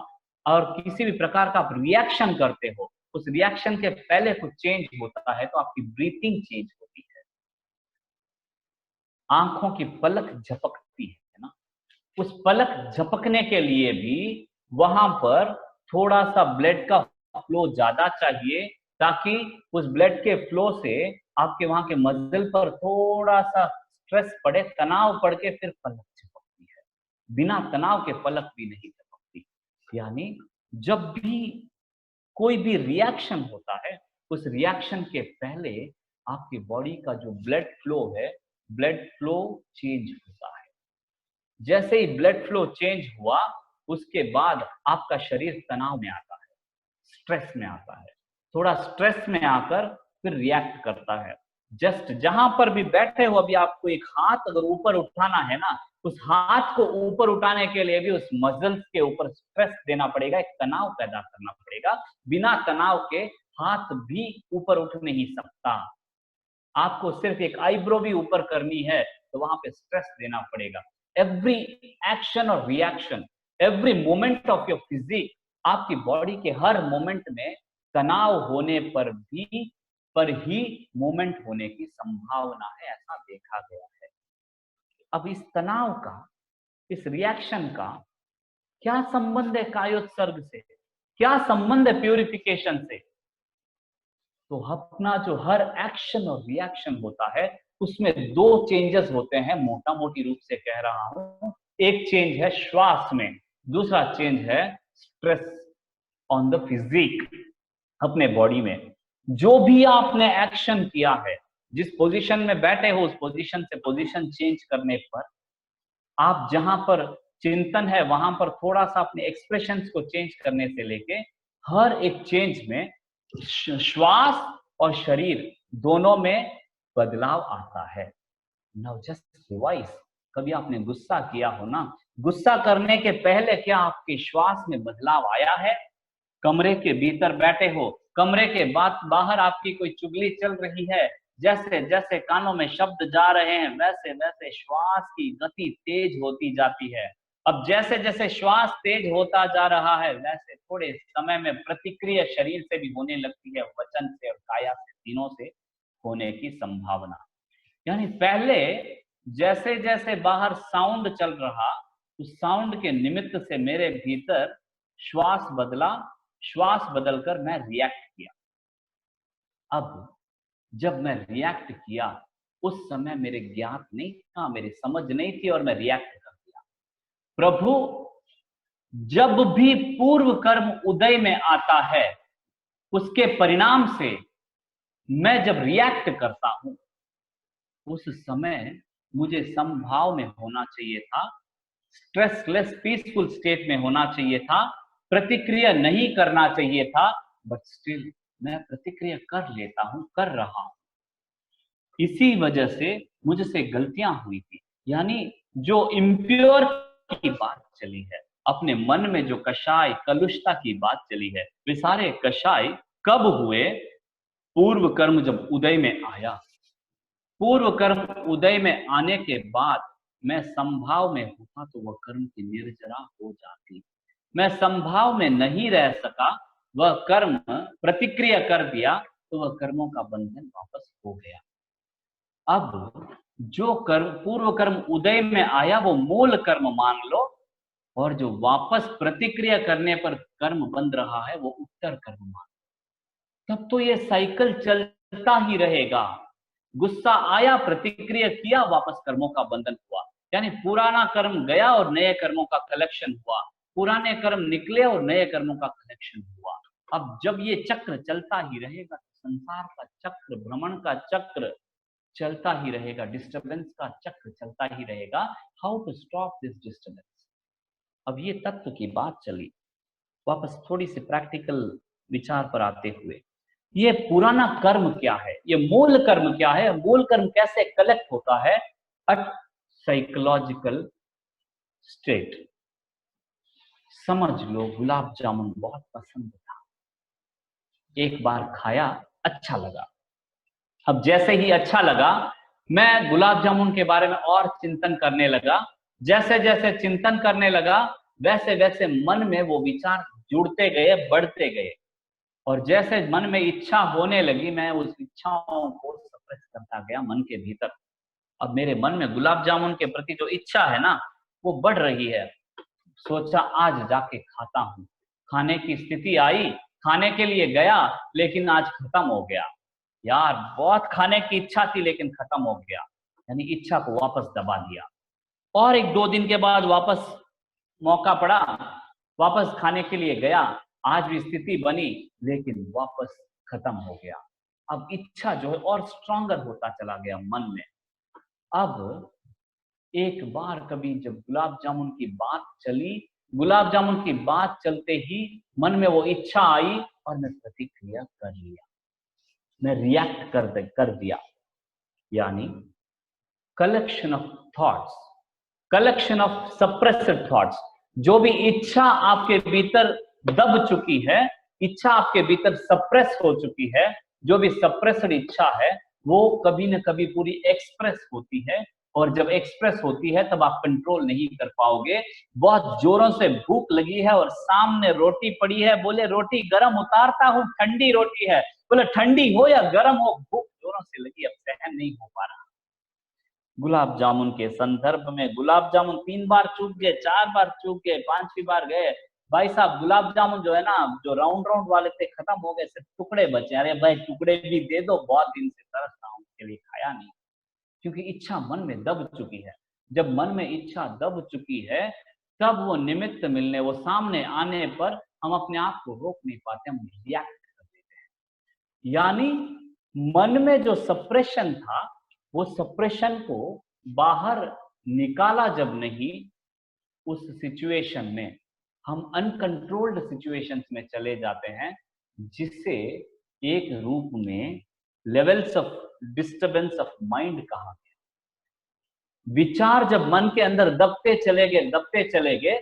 और किसी भी प्रकार का आप रिएक्शन करते हो, उस रिएक्शन के पहले कुछ चेंज होता है तो आपकी ब्रीथिंग चेंज होती है, आंखों की पलक झपकती है ना। उस पलक झपकने के लिए भी वहां पर थोड़ा सा ब्लड का फ्लो ज्यादा चाहिए, ताकि उस ब्लड के फ्लो से आपके वहां के मसल पर थोड़ा सा स्ट्रेस पड़े, तनाव पड़ के फिर पलक झपकती है। बिना तनाव के पलक भी नहीं झपकती। यानी जब भी कोई भी रिएक्शन होता है, उस रिएक्शन के पहले आपकी बॉडी का जो ब्लड फ्लो है, ब्लड फ्लो चेंज होता है। जैसे ही ब्लड फ्लो चेंज हुआ, उसके बाद आपका शरीर तनाव में आता है, स्ट्रेस में आता है। थोड़ा स्ट्रेस में आकर फिर रिएक्ट करता है। जस्ट जहां पर भी बैठे हो, अभी आपको एक हाथ अगर ऊपर उठाना है ना, उस हाथ को ऊपर उठाने के लिए भी उस मसल्स के ऊपर स्ट्रेस देना पड़ेगा, एक तनाव पैदा करना पड़ेगा। बिना तनाव के हाथ भी ऊपर उठ नहीं सकता। आपको सिर्फ एक आईब्रो भी ऊपर करनी है तो वहां पे स्ट्रेस देना पड़ेगा। एवरी एक्शन और reaction, every moment of your physique, आपकी बॉडी के हर मोमेंट में तनाव होने पर ही मोमेंट होने की संभावना है, ऐसा देखा गया है। अब इस तनाव का, इस रिएक्शन का क्या संबंध है कायोत्सर्ग से? क्या संबंध है प्यूरिफिकेशन से? तो अपना जो हर एक्शन और रिएक्शन होता है, उसमें दो चेंजेस होते हैं, मोटा मोटी रूप से कह रहा हूं। एक चेंज है श्वास में, दूसरा चेंज है स्ट्रेस ऑन द फिजिक, अपने बॉडी में। जो भी आपने एक्शन किया है, जिस पोजीशन में बैठे हो, उस पोजीशन से पोजीशन चेंज करने पर, आप जहां पर चिंतन है वहां पर थोड़ा सा अपने एक्सप्रेशंस को चेंज करने से लेके हर एक चेंज में श्वास और शरीर दोनों में बदलाव आता है। नाउ जस्ट रिवाइज, कभी आपने गुस्सा किया हो ना, गुस्सा करने के पहले क्या आपके श्वास में बदलाव आया है? कमरे के भीतर बैठे हो, कमरे के बाहर आपकी कोई चुगली चल रही है, जैसे जैसे कानों में शब्द जा रहे हैं वैसे वैसे श्वास की गति तेज होती जाती है। अब जैसे जैसे श्वास तेज होता जा रहा है, वैसे थोड़े समय में प्रतिक्रिया शरीर से भी होने लगती है, वचन से और काया से, तीनों से होने की संभावना। यानी पहले जैसे जैसे बाहर साउंड चल रहा, उस साउंड के निमित्त से मेरे भीतर श्वास बदला, श्वास बदलकर मैं रिएक्ट किया। अब जब मैं रिएक्ट किया, उस समय मेरे ज्ञात नहीं था, मेरी समझ नहीं थी और मैं रिएक्ट कर दिया। प्रभु जब भी पूर्व कर्म उदय में आता है, उसके परिणाम से मैं जब रिएक्ट करता हूं, उस समय मुझे समभाव में होना चाहिए था, स्ट्रेसलेस पीसफुल स्टेट में होना चाहिए था, प्रतिक्रिया नहीं करना चाहिए था, बट स्टिल मैं प्रतिक्रिया कर लेता हूं, कर रहा हूं। इसी वजह से मुझसे गलतियां हुई थी। यानी जो इम्प्योर की बात चली है, अपने मन में जो कषाय कलुषता की बात चली है, वे सारे कषाय कब हुए? पूर्व कर्म जब उदय में आया, पूर्व कर्म उदय में आने के बाद मैं संभाव में हुआ तो वह कर्म की निर्जरा हो जाती। मैं संभाव में नहीं रह सका, वह कर्म प्रतिक्रिया कर दिया तो वह कर्मों का बंधन वापस हो गया। अब जो कर्म पूर्व कर्म उदय में आया वो मूल कर्म मान लो, और जो वापस प्रतिक्रिया करने पर कर्म बंध रहा है वो उत्तर कर्म मान लो। तब तो ये साइकिल चलता ही रहेगा। गुस्सा आया, प्रतिक्रिया किया, वापस कर्मों का बंधन हुआ। यानी पुराना कर्म गया और नए कर्मों का कलेक्शन हुआ, पुराने कर्म निकले और नए कर्मों का कलेक्शन हुआ। अब जब ये चक्र चलता ही रहेगा, संसार का चक्र, भ्रमण का चक्र चलता ही रहेगा, डिस्टर्बेंस का चक्र चलता ही रहेगा। How to stop this disturbance? अब ये तत्व की बात चली, वापस थोड़ी सी प्रैक्टिकल विचार पर आते हुए, ये पुराना कर्म क्या है, ये मूल कर्म क्या है, मूल कर्म कैसे कलेक्ट होता है? अट साइकोलॉजिकल स्टेट। समझ लो गुलाब जामुन बहुत पसंद था, एक बार खाया, अच्छा लगा। अब जैसे ही अच्छा लगा, मैं गुलाब जामुन के बारे में और चिंतन करने लगा। जैसे जैसे चिंतन करने लगा, वैसे वैसे मन में वो विचार जुड़ते गए, बढ़ते गए, और जैसे मन में इच्छा होने लगी, मैं उस इच्छाओं को सप्रेस करता गया मन के भीतर। अब मेरे मन में गुलाब जामुन के प्रति जो इच्छा है ना, वो बढ़ रही है। सोचा आज जाके खाता हूँ। खाने की स्थिति आई, खाने के लिए गया, लेकिन आज खत्म हो गया। यार बहुत खाने की इच्छा थी लेकिन खत्म हो गया, यानी इच्छा को वापस दबा दिया। और एक दो दिन के बाद वापस मौका पड़ा, वापस खाने के लिए गया, आज भी स्थिति बनी, लेकिन वापस खत्म हो गया। अब इच्छा जो है और स्ट्रॉन्गर होता चला गया मन में। अब एक बार कभी जब गुलाब जामुन की बात चली, गुलाब जामुन की बात चलते ही मन में वो इच्छा आई और मैं प्रतिक्रिया कर लिया, मैं रिएक्ट कर दिया। यानी collection of thoughts, collection of suppressed thoughts. जो भी इच्छा आपके भीतर दब चुकी है, इच्छा आपके भीतर सप्रेस हो चुकी है, जो भी सप्रेस्ड इच्छा है वो कभी न कभी पूरी एक्सप्रेस होती है, और जब एक्सप्रेस होती है तब आप कंट्रोल नहीं कर पाओगे। बहुत जोरों से भूख लगी है और सामने रोटी पड़ी है, बोले रोटी गरम उतारता हूं, ठंडी रोटी है, बोले ठंडी हो या गरम हो, भूख जोरों से लगी, अब सहन नहीं हो पा रहा। गुलाब जामुन के संदर्भ में गुलाब जामुन 3 बार चूक गए, 4 बार चूक गए, 5वीं बार गए, भाई साहब गुलाब जामुन जो है ना, जो राउंड राउंड वाले थे खत्म हो गए, सिर्फ टुकड़े बचे। अरे भाई टुकड़े भी दे दो, बहुत दिन से तरस रहा हूं, उसके लिए खाया नहीं। क्योंकि इच्छा मन में दब चुकी है। जब मन में इच्छा दब चुकी है, तब वो निमित्त मिलने, वो सामने आने पर हम अपने आप को रोक नहीं पाते, हम रिएक्ट कर देते हैं। यानी मन में जो सप्रेशन था, वो सप्रेशन को बाहर निकाला जब नहीं, उस सिचुएशन में हम अनकंट्रोल्ड सिचुएशंस में चले जाते हैं, जिसे एक रूप में levels of disturbance of mind कहा गया। विचार जब मन के अंदर दबते चले गए,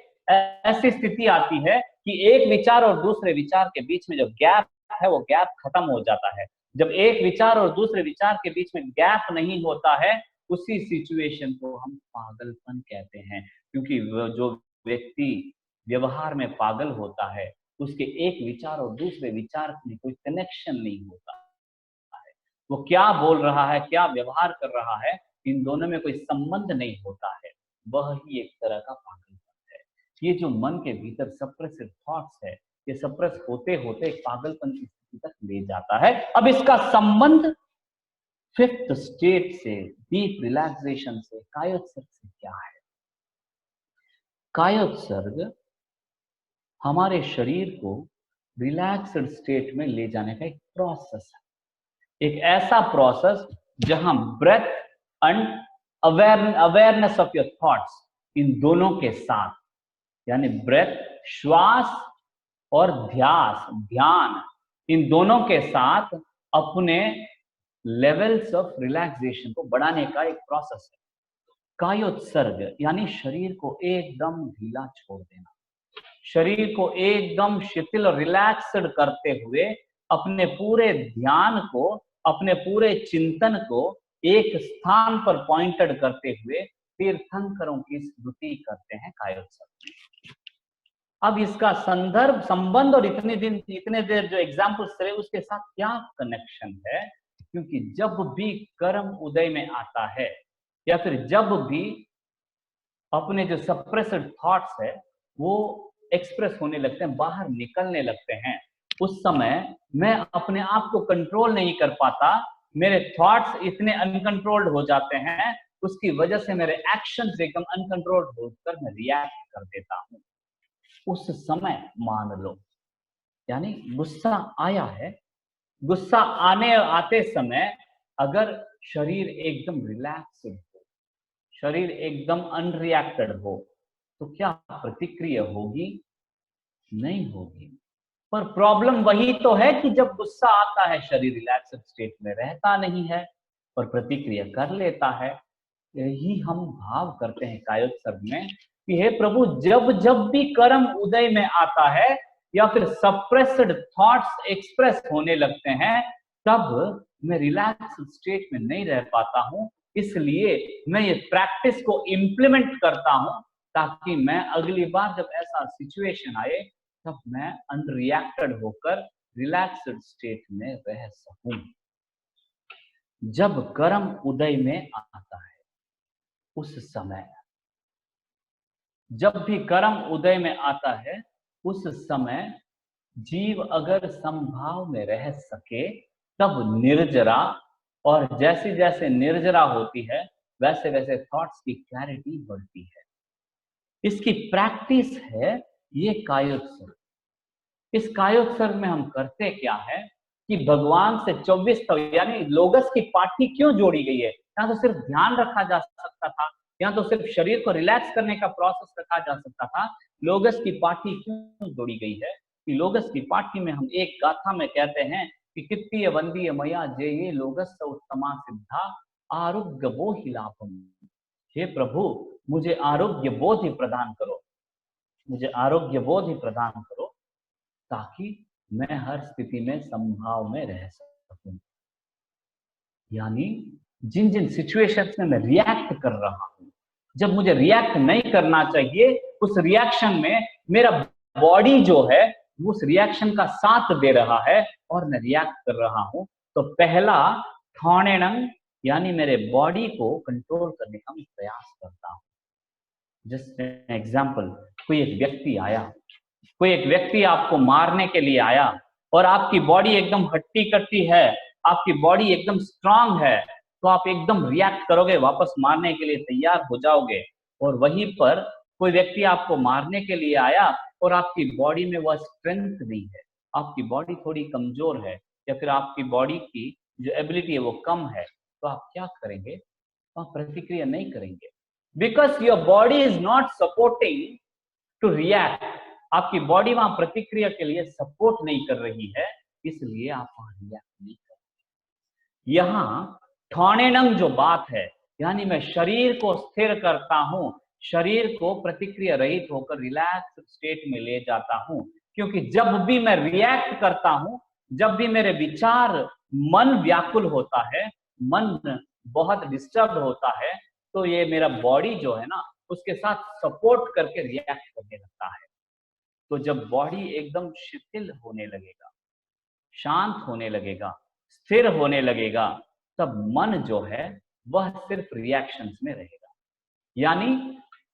ऐसी स्थिति आती है कि एक विचार और दूसरे विचार के बीच में जो गैप है, वो गैप खत्म हो जाता है। जब एक विचार और दूसरे विचार के बीच में गैप नहीं होता है, उसी सिचुएशन को हम पागलपन कहते हैं। क्योंकि जो व्यक्ति व्यवहार में पागल होता है, उसके एक विचार और दूसरे विचार में कोई कनेक्शन नहीं होता है। वो क्या बोल रहा है, क्या व्यवहार कर रहा है, इन दोनों में कोई संबंध नहीं होता है। वह ही एक तरह का पागलपन है। ये जो मन के भीतर सप्रेस्ड थॉट्स है, ये सप्रेस होते होते एक पागलपन की स्थिति तक ले जाता है। अब इसका संबंध फिफ्थ स्टेट से, डीप रिलैक्सेशन से, कायोत्सर्ग से क्या है? कायोत्सर्ग हमारे शरीर को रिलैक्स्ड स्टेट में ले जाने का एक प्रोसेस है। एक ऐसा प्रोसेस जहां breath and awareness of your thoughts, इन दोनों के साथ, यानी ब्रेथ, श्वास, और ध्यान, इन दोनों के साथ अपने लेवल्स ऑफ रिलैक्सेशन को बढ़ाने का एक प्रोसेस है। कायोत्सर्ग यानी शरीर को एकदम ढीला छोड़ देना, शरीर को एकदम शिथिल और रिलैक्स्ड करते हुए अपने पूरे ध्यान को, अपने पूरे चिंतन को एक स्थान पर पॉइंटेड करते हुए तीर्थंकरों की स्मृति करते हैं कायोत्सव में। अब इसका संदर्भ, संबंध और इतने देर जो एग्जाम्पल्स रहे उसके साथ क्या कनेक्शन है? क्योंकि जब भी कर्म उदय में आता है या फिर जब भी अपने जो सप्रेस्ड थॉट्स है वो एक्सप्रेस होने लगते हैं, बाहर निकलने लगते हैं, उस समय मैं अपने आप को कंट्रोल नहीं कर पाता, मेरे थॉट्स इतने अनकंट्रोल्ड हो जाते हैं, उसकी वजह से मेरे एक्शंस एकदम अनकंट्रोल्ड होकर मैं रिएक्ट कर देता हूं। उस समय मान लो, यानी गुस्सा आया है, गुस्सा आते समय अगर शरीर एकदम रिलैक्स्ड हो, शरीर एकदम अनरिएक्टेड हो, तो क्या प्रतिक्रिया होगी? नहीं होगी। पर प्रॉब्लम वही तो है कि जब गुस्सा आता है शरीर रिलैक्स्ड स्टेट में रहता नहीं है और प्रतिक्रिया कर लेता है। यही हम भाव करते हैं कायोत्सव में कि हे प्रभु, जब जब भी कर्म उदय में आता है या फिर सप्रेस्ड थॉट्स एक्सप्रेस होने लगते हैं, तब मैं रिलैक्स स्टेट में नहीं रह पाता हूं। इसलिए मैं ये प्रैक्टिस को इम्प्लीमेंट करता हूं ताकि मैं अगली बार जब ऐसा सिचुएशन आए तब मैं अनरिएक्टेड होकर रिलैक्स्ड स्टेट में रह सकूं। जब कर्म उदय में आता है उस समय, जब भी कर्म उदय में आता है उस समय जीव अगर समभाव में रह सके तब निर्जरा, और जैसे जैसे निर्जरा होती है वैसे वैसे थॉट्स की क्लैरिटी बढ़ती है। इसकी प्रैक्टिस है ये कायोत्सर्ग। इस कायोत्सर्ग में हम करते क्या है कि भगवान से 24 यानी लोगस की पाठी क्यों जोड़ी गई है? यहाँ तो सिर्फ ध्यान रखा जा सकता था, यहाँ तो सिर्फ शरीर को रिलैक्स करने का प्रोसेस रखा जा सकता था। लोगस की पाठी क्यों जोड़ी गई है? कि लोगस की पाठी में हम एक गाथा में कहते हैं कि कित्तीय वंदीय मया जेये लोगस उत्तमा सिद्धा आरोग्य वो ही लाभम। हे प्रभु, मुझे आरोग्य बोध ही प्रदान करो, मुझे आरोग्य बोध ही प्रदान करो ताकि मैं हर स्थिति में समभाव में रह सकूं। यानी जिन जिन सिचुएशंस में मैं रिएक्ट कर रहा हूं, जब मुझे रिएक्ट नहीं करना चाहिए, उस रिएक्शन में मेरा बॉडी जो है वो उस रिएक्शन का साथ दे रहा है और मैं रिएक्ट कर रहा हूं, तो पहला थॉनेनम यानी मेरे बॉडी को कंट्रोल करने का मैं प्रयास करता हूं। जस्ट एग्जाम्पल, कोई एक व्यक्ति आया, कोई एक व्यक्ति आपको मारने के लिए आया और आपकी बॉडी एकदम हट्टी कट्टी है, आपकी बॉडी एकदम स्ट्रांग है, तो आप एकदम रिएक्ट करोगे, वापस मारने के लिए तैयार हो जाओगे। और वहीं पर कोई व्यक्ति आपको मारने के लिए आया और आपकी बॉडी में वह स्ट्रेंथ नहीं है, आपकी बॉडी थोड़ी कमजोर है या फिर आपकी बॉडी की जो एबिलिटी है वो कम है, तो आप क्या करेंगे? आप प्रतिक्रिया नहीं करेंगे, because your body is not supporting to react. आपकी बॉडी वहां प्रतिक्रिया के लिए सपोर्ट नहीं कर रही है, इसलिए आप वहां रिएक्ट नहीं कर रहे। यहां थॉनेनम जो बात है, यानी मैं शरीर को स्थिर करता हूं, शरीर को प्रतिक्रिया रहित होकर रिलैक्स स्टेट में ले जाता हूं। क्योंकि जब भी मैं रिएक्ट करता हूं, जब भी मेरे विचार, मन व्याकुल होता है, मन बहुत डिस्टर्ब होता है, तो ये मेरा बॉडी जो है ना उसके साथ सपोर्ट करके रिएक्ट करने लगता है। तो जब बॉडी एकदम शिथिल होने लगेगा, शांत होने लगेगा, स्थिर होने लगेगा, तब मन जो है वह सिर्फ रिएक्शंस में रहेगा। यानी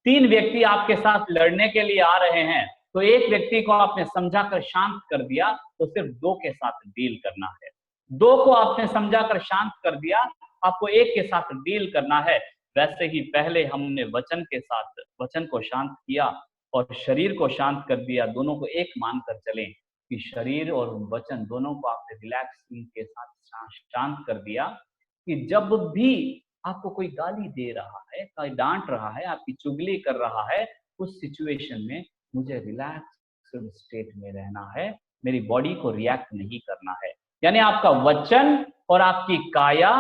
3 व्यक्ति आपके साथ लड़ने के लिए आ रहे हैं, तो एक व्यक्ति को आपने समझाकर शांत कर दिया, तो सिर्फ 2 के साथ डील करना है। 2 को आपने समझाकर शांत कर दिया, आपको 1 के साथ डील करना है। वैसे ही पहले हमने वचन के साथ वचन को शांत किया और शरीर को शांत कर दिया, दोनों को एक मानकर चलें कि शरीर और वचन दोनों को आपने रिलैक्सिंग के साथ शांत कर दिया। कि जब भी आपको कोई गाली दे रहा है, कोई डांट रहा है, आपकी चुगली कर रहा है, उस सिचुएशन में मुझे रिलैक्स स्टेट में रहना है, मेरी बॉडी को रिएक्ट नहीं करना है। यानी आपका वचन और आपकी काया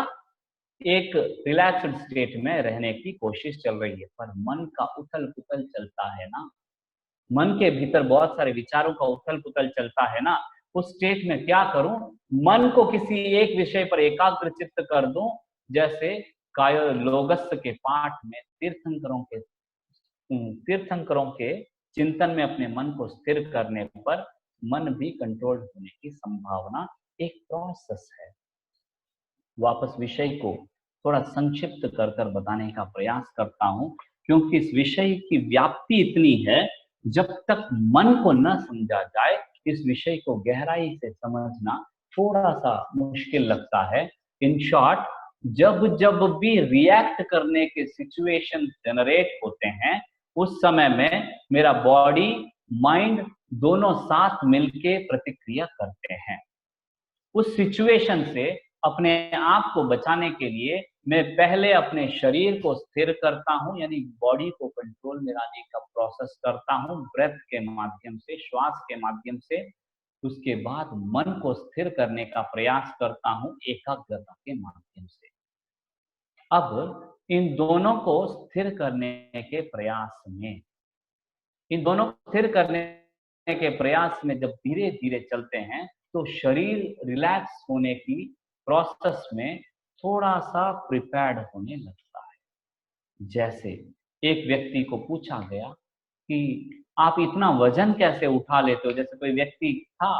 एक रिलैक्स्ड स्टेट में रहने की कोशिश चल रही है, पर मन का उथल पुथल चलता है ना, मन के भीतर बहुत सारे विचारों का उथल पुथल चलता है ना, उस स्टेट में क्या करूं? मन को किसी एक विषय पर एकाग्र चित्त कर दूं जैसे कायोलोगस के पाठ में तीर्थंकरों के चिंतन में अपने मन को स्थिर करने पर मन भी कंट्रोल होने की संभावना एक प्रोसेस है। वापस विषय को थोड़ा संक्षिप्त कर कर बताने का प्रयास करता हूं, क्योंकि इस विषय की व्याप्ति इतनी है, जब तक मन को न समझा जाए इस विषय को गहराई से समझना थोड़ा सा मुश्किल लगता है। इन शॉर्ट, जब जब भी रिएक्ट करने के सिचुएशन जनरेट होते हैं, उस समय में मेरा बॉडी माइंड दोनों साथ मिलके प्रतिक्रिया करते हैं। उस सिचुएशन से अपने आप को बचाने के लिए मैं पहले अपने शरीर को स्थिर करता हूं, यानी बॉडी को कंट्रोल में लाने का प्रोसेस करता हूं ब्रेथ के माध्यम से, श्वास के माध्यम से। उसके बाद मन को स्थिर करने का प्रयास करता हूं एकाग्रता के माध्यम से। अब इन दोनों को स्थिर करने के प्रयास में, इन दोनों को स्थिर करने के प्रयास में जब धीरे धीरे चलते हैं तो शरीर रिलैक्स होने की प्रोसेस में थोड़ा सा प्रिपेयर्ड होने लगता है। जैसे एक व्यक्ति को पूछा गया कि आप इतना वजन कैसे उठा लेते हो, जैसे कोई व्यक्ति था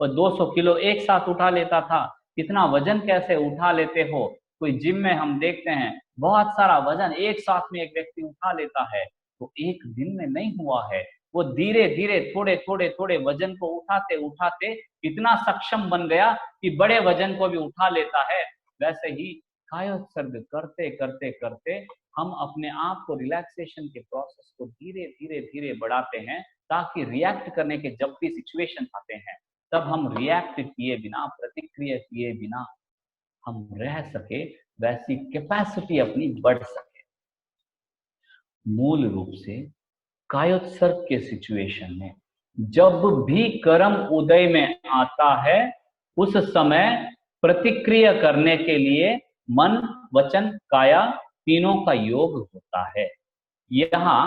और 200 किलो एक साथ उठा लेता था, इतना वजन कैसे उठा लेते हो। कोई जिम में हम देखते हैं बहुत सारा वजन एक साथ में एक व्यक्ति उठा लेता है, तो एक दिन में नहीं हुआ है, वो धीरे धीरे थोड़े थोड़े थोड़े वजन को उठाते उठाते इतना सक्षम बन गया कि बड़े वजन को भी उठा लेता है। वैसे ही कायोत्सर्ग करते करते करते हम अपने आप को रिलैक्सेशन के प्रोसेस को धीरे धीरे धीरे बढ़ाते हैं, ताकि रिएक्ट करने के जब भी सिचुएशन आते हैं तब हम रिएक्ट किए बिना, प्रतिक्रिया किए बिना हम रह सके, वैसी कैपेसिटी अपनी बढ़ सके। मूल रूप से कायोत्सर्ग के सिचुएशन में जब भी कर्म उदय में आता है, उस समय प्रतिक्रिया करने के लिए मन, वचन, काया तीनों का योग होता है। यहाँ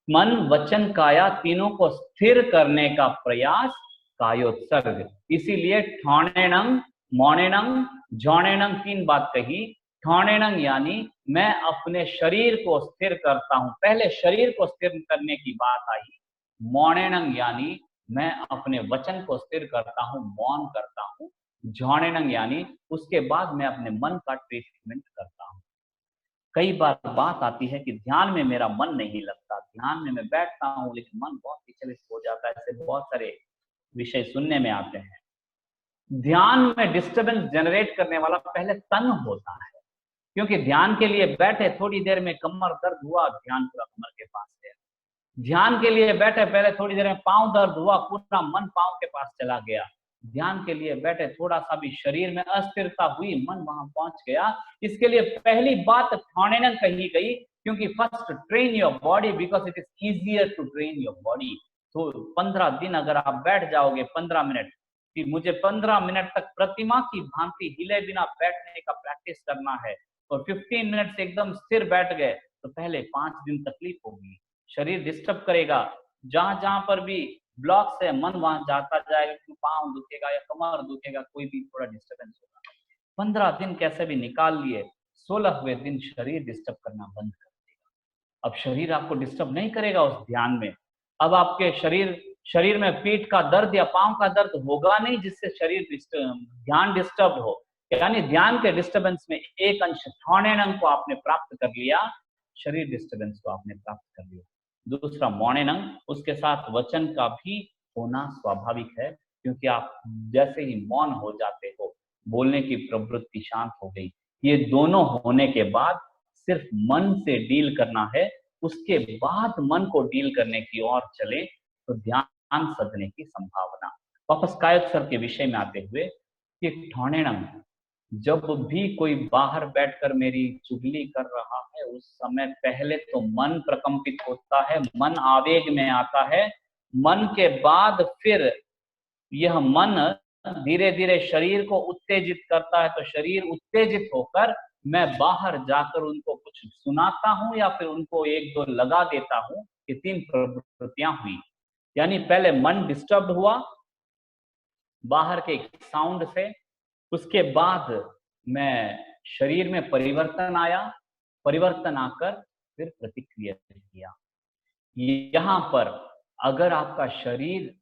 मन, वचन, काया तीनों को स्थिर करने का प्रयास कायोत्सर्ग। इसीलिए ठौणेनंग, मौणेनंग, झौणेनंग तीन बात कही। ठौणेनंग यानी मैं अपने शरीर को स्थिर करता हूं, पहले शरीर को स्थिर करने की बात आई। मौणेनंग यानी मैं अपने वचन को स्थिर करता हूं, मौन करता हूं। झौणेनंग यानी उसके बाद मैं अपने मन का ट्रीटमेंट करता हूं। कई बार बात आती है कि ध्यान में मेरा मन नहीं लगता, ध्यान में मैं बैठता हूं लेकिन मन बहुत विचलित हो जाता है, ऐसे बहुत सारे विषय सुनने में आते हैं। ध्यान में डिस्टरबेंस जनरेट करने वाला पहले तन होता है, क्योंकि ध्यान के लिए बैठे, थोड़ी देर में कमर दर्द हुआ, ध्यान पूरा कमर के पास गया। ध्यान के लिए बैठे, पहले थोड़ी देर में पांव दर्द हुआ, पूरा मन पांव के पास चला गया। ध्यान के लिए बैठे, थोड़ा सा भी शरीर में अस्थिरता हुई, मन वहां पहुंच गया। इसके लिए पहली बात ठौणेनंग कही गई, क्योंकि first train your body because it is easier to train your body. तो 15 दिन अगर आप बैठ जाओगे 15 मिनट कि मुझे 15 मिनट तक प्रतिमा की भांति हिले बिना बैठने का प्रैक्टिस करना है, और 15 मिनट से एकदम स्थिर बैठ गए, तो पहले 5 दिन तकलीफ होगी, शरीर डिस्टर्ब करेगा, जहां जहां पर भी ब्लॉक से मन वहां जाता जाएगा, पांव दुखेगा या कमर दुखेगा, कोई भी थोड़ा डिस्टर्बेंस होगा। 15 दिन कैसे भी निकाल लिए, 16वें दिन शरीर डिस्टर्ब करना बंद कर देगा। अब शरीर आपको डिस्टर्ब नहीं करेगा उस ध्यान में। अब आपके शरीर में पीठ का दर्द या पांव का दर्द होगा नहीं, जिससे शरीर ध्यान डिस्टर्ब हो। यानी ध्यान के डिस्टर्बेंस में एक अंश ठौणेनंग को आपने प्राप्त कर लिया, शरीर डिस्टर्बेंस को आपने प्राप्त कर लिया। दूसरा मौणेनंग, उसके साथ वचन का भी होना स्वाभाविक है, क्योंकि आप जैसे ही मौन हो जाते हो, बोलने की प्रवृत्ति शांत हो गई। ये दोनों होने के बाद सिर्फ मन से डील करना है, उसके बाद मन को डील करने की ओर चले तो ध्यान सधने की संभावना। वापस कायोत्सर्ग के विषय में आते हुए, कि ठौणेनंग, जब भी कोई बाहर बैठकर मेरी चुगली कर रहा है, उस समय पहले तो मन प्रकंपित होता है, मन आवेग में आता है। मन के बाद फिर यह मन धीरे धीरे शरीर को उत्तेजित करता है, तो शरीर उत्तेजित होकर मैं बाहर जाकर उनको कुछ सुनाता हूं या फिर उनको एक दो लगा देता हूं। ये 3 प्रवृत्तियां हुई। यानी पहले मन डिस्टर्ब हुआ बाहर के साउंड से, उसके बाद मैं शरीर में परिवर्तन आया, परिवर्तन आकर फिर प्रतिक्रिया किया। यहाँ पर अगर आपका शरीर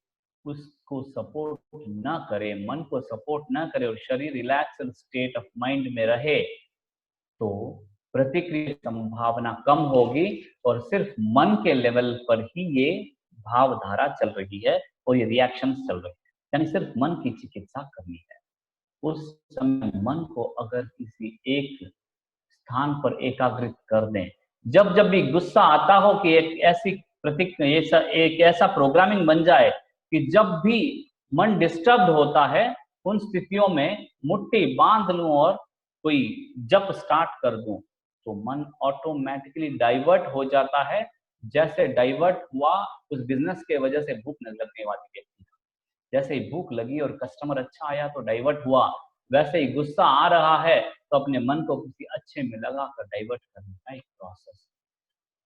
उसको सपोर्ट ना करे, मन को सपोर्ट ना करे और शरीर रिलैक्स्ड स्टेट ऑफ माइंड में रहे, तो प्रतिक्रिया की संभावना कम होगी और सिर्फ मन के लेवल पर ही ये भावधारा चल रही है और ये रिएक्शंस चल रहे हैं, यानी सिर्फ मन की चिकित्सा करनी है। उस समय मन को अगर किसी एक स्थान पर एकाग्रित कर दें, जब जब भी गुस्सा आता हो कि एक ऐसी प्रतिक्रिया, एक ऐसा प्रोग्रामिंग बन जाए कि जब भी मन डिस्टर्ब होता है उन स्थितियों में मुट्ठी बांध लूं और कोई जप स्टार्ट कर दूं, तो मन ऑटोमेटिकली डाइवर्ट हो जाता है। जैसे डाइवर्ट हुआ उस बिजनेस के वजह से भूख लगने वाली व्यक्ति, जैसे ही भूख लगी और कस्टमर अच्छा आया तो डाइवर्ट हुआ, वैसे ही गुस्सा आ रहा है तो अपने मन को किसी अच्छे में लगाकर डाइवर्ट करने का एक प्रोसेस।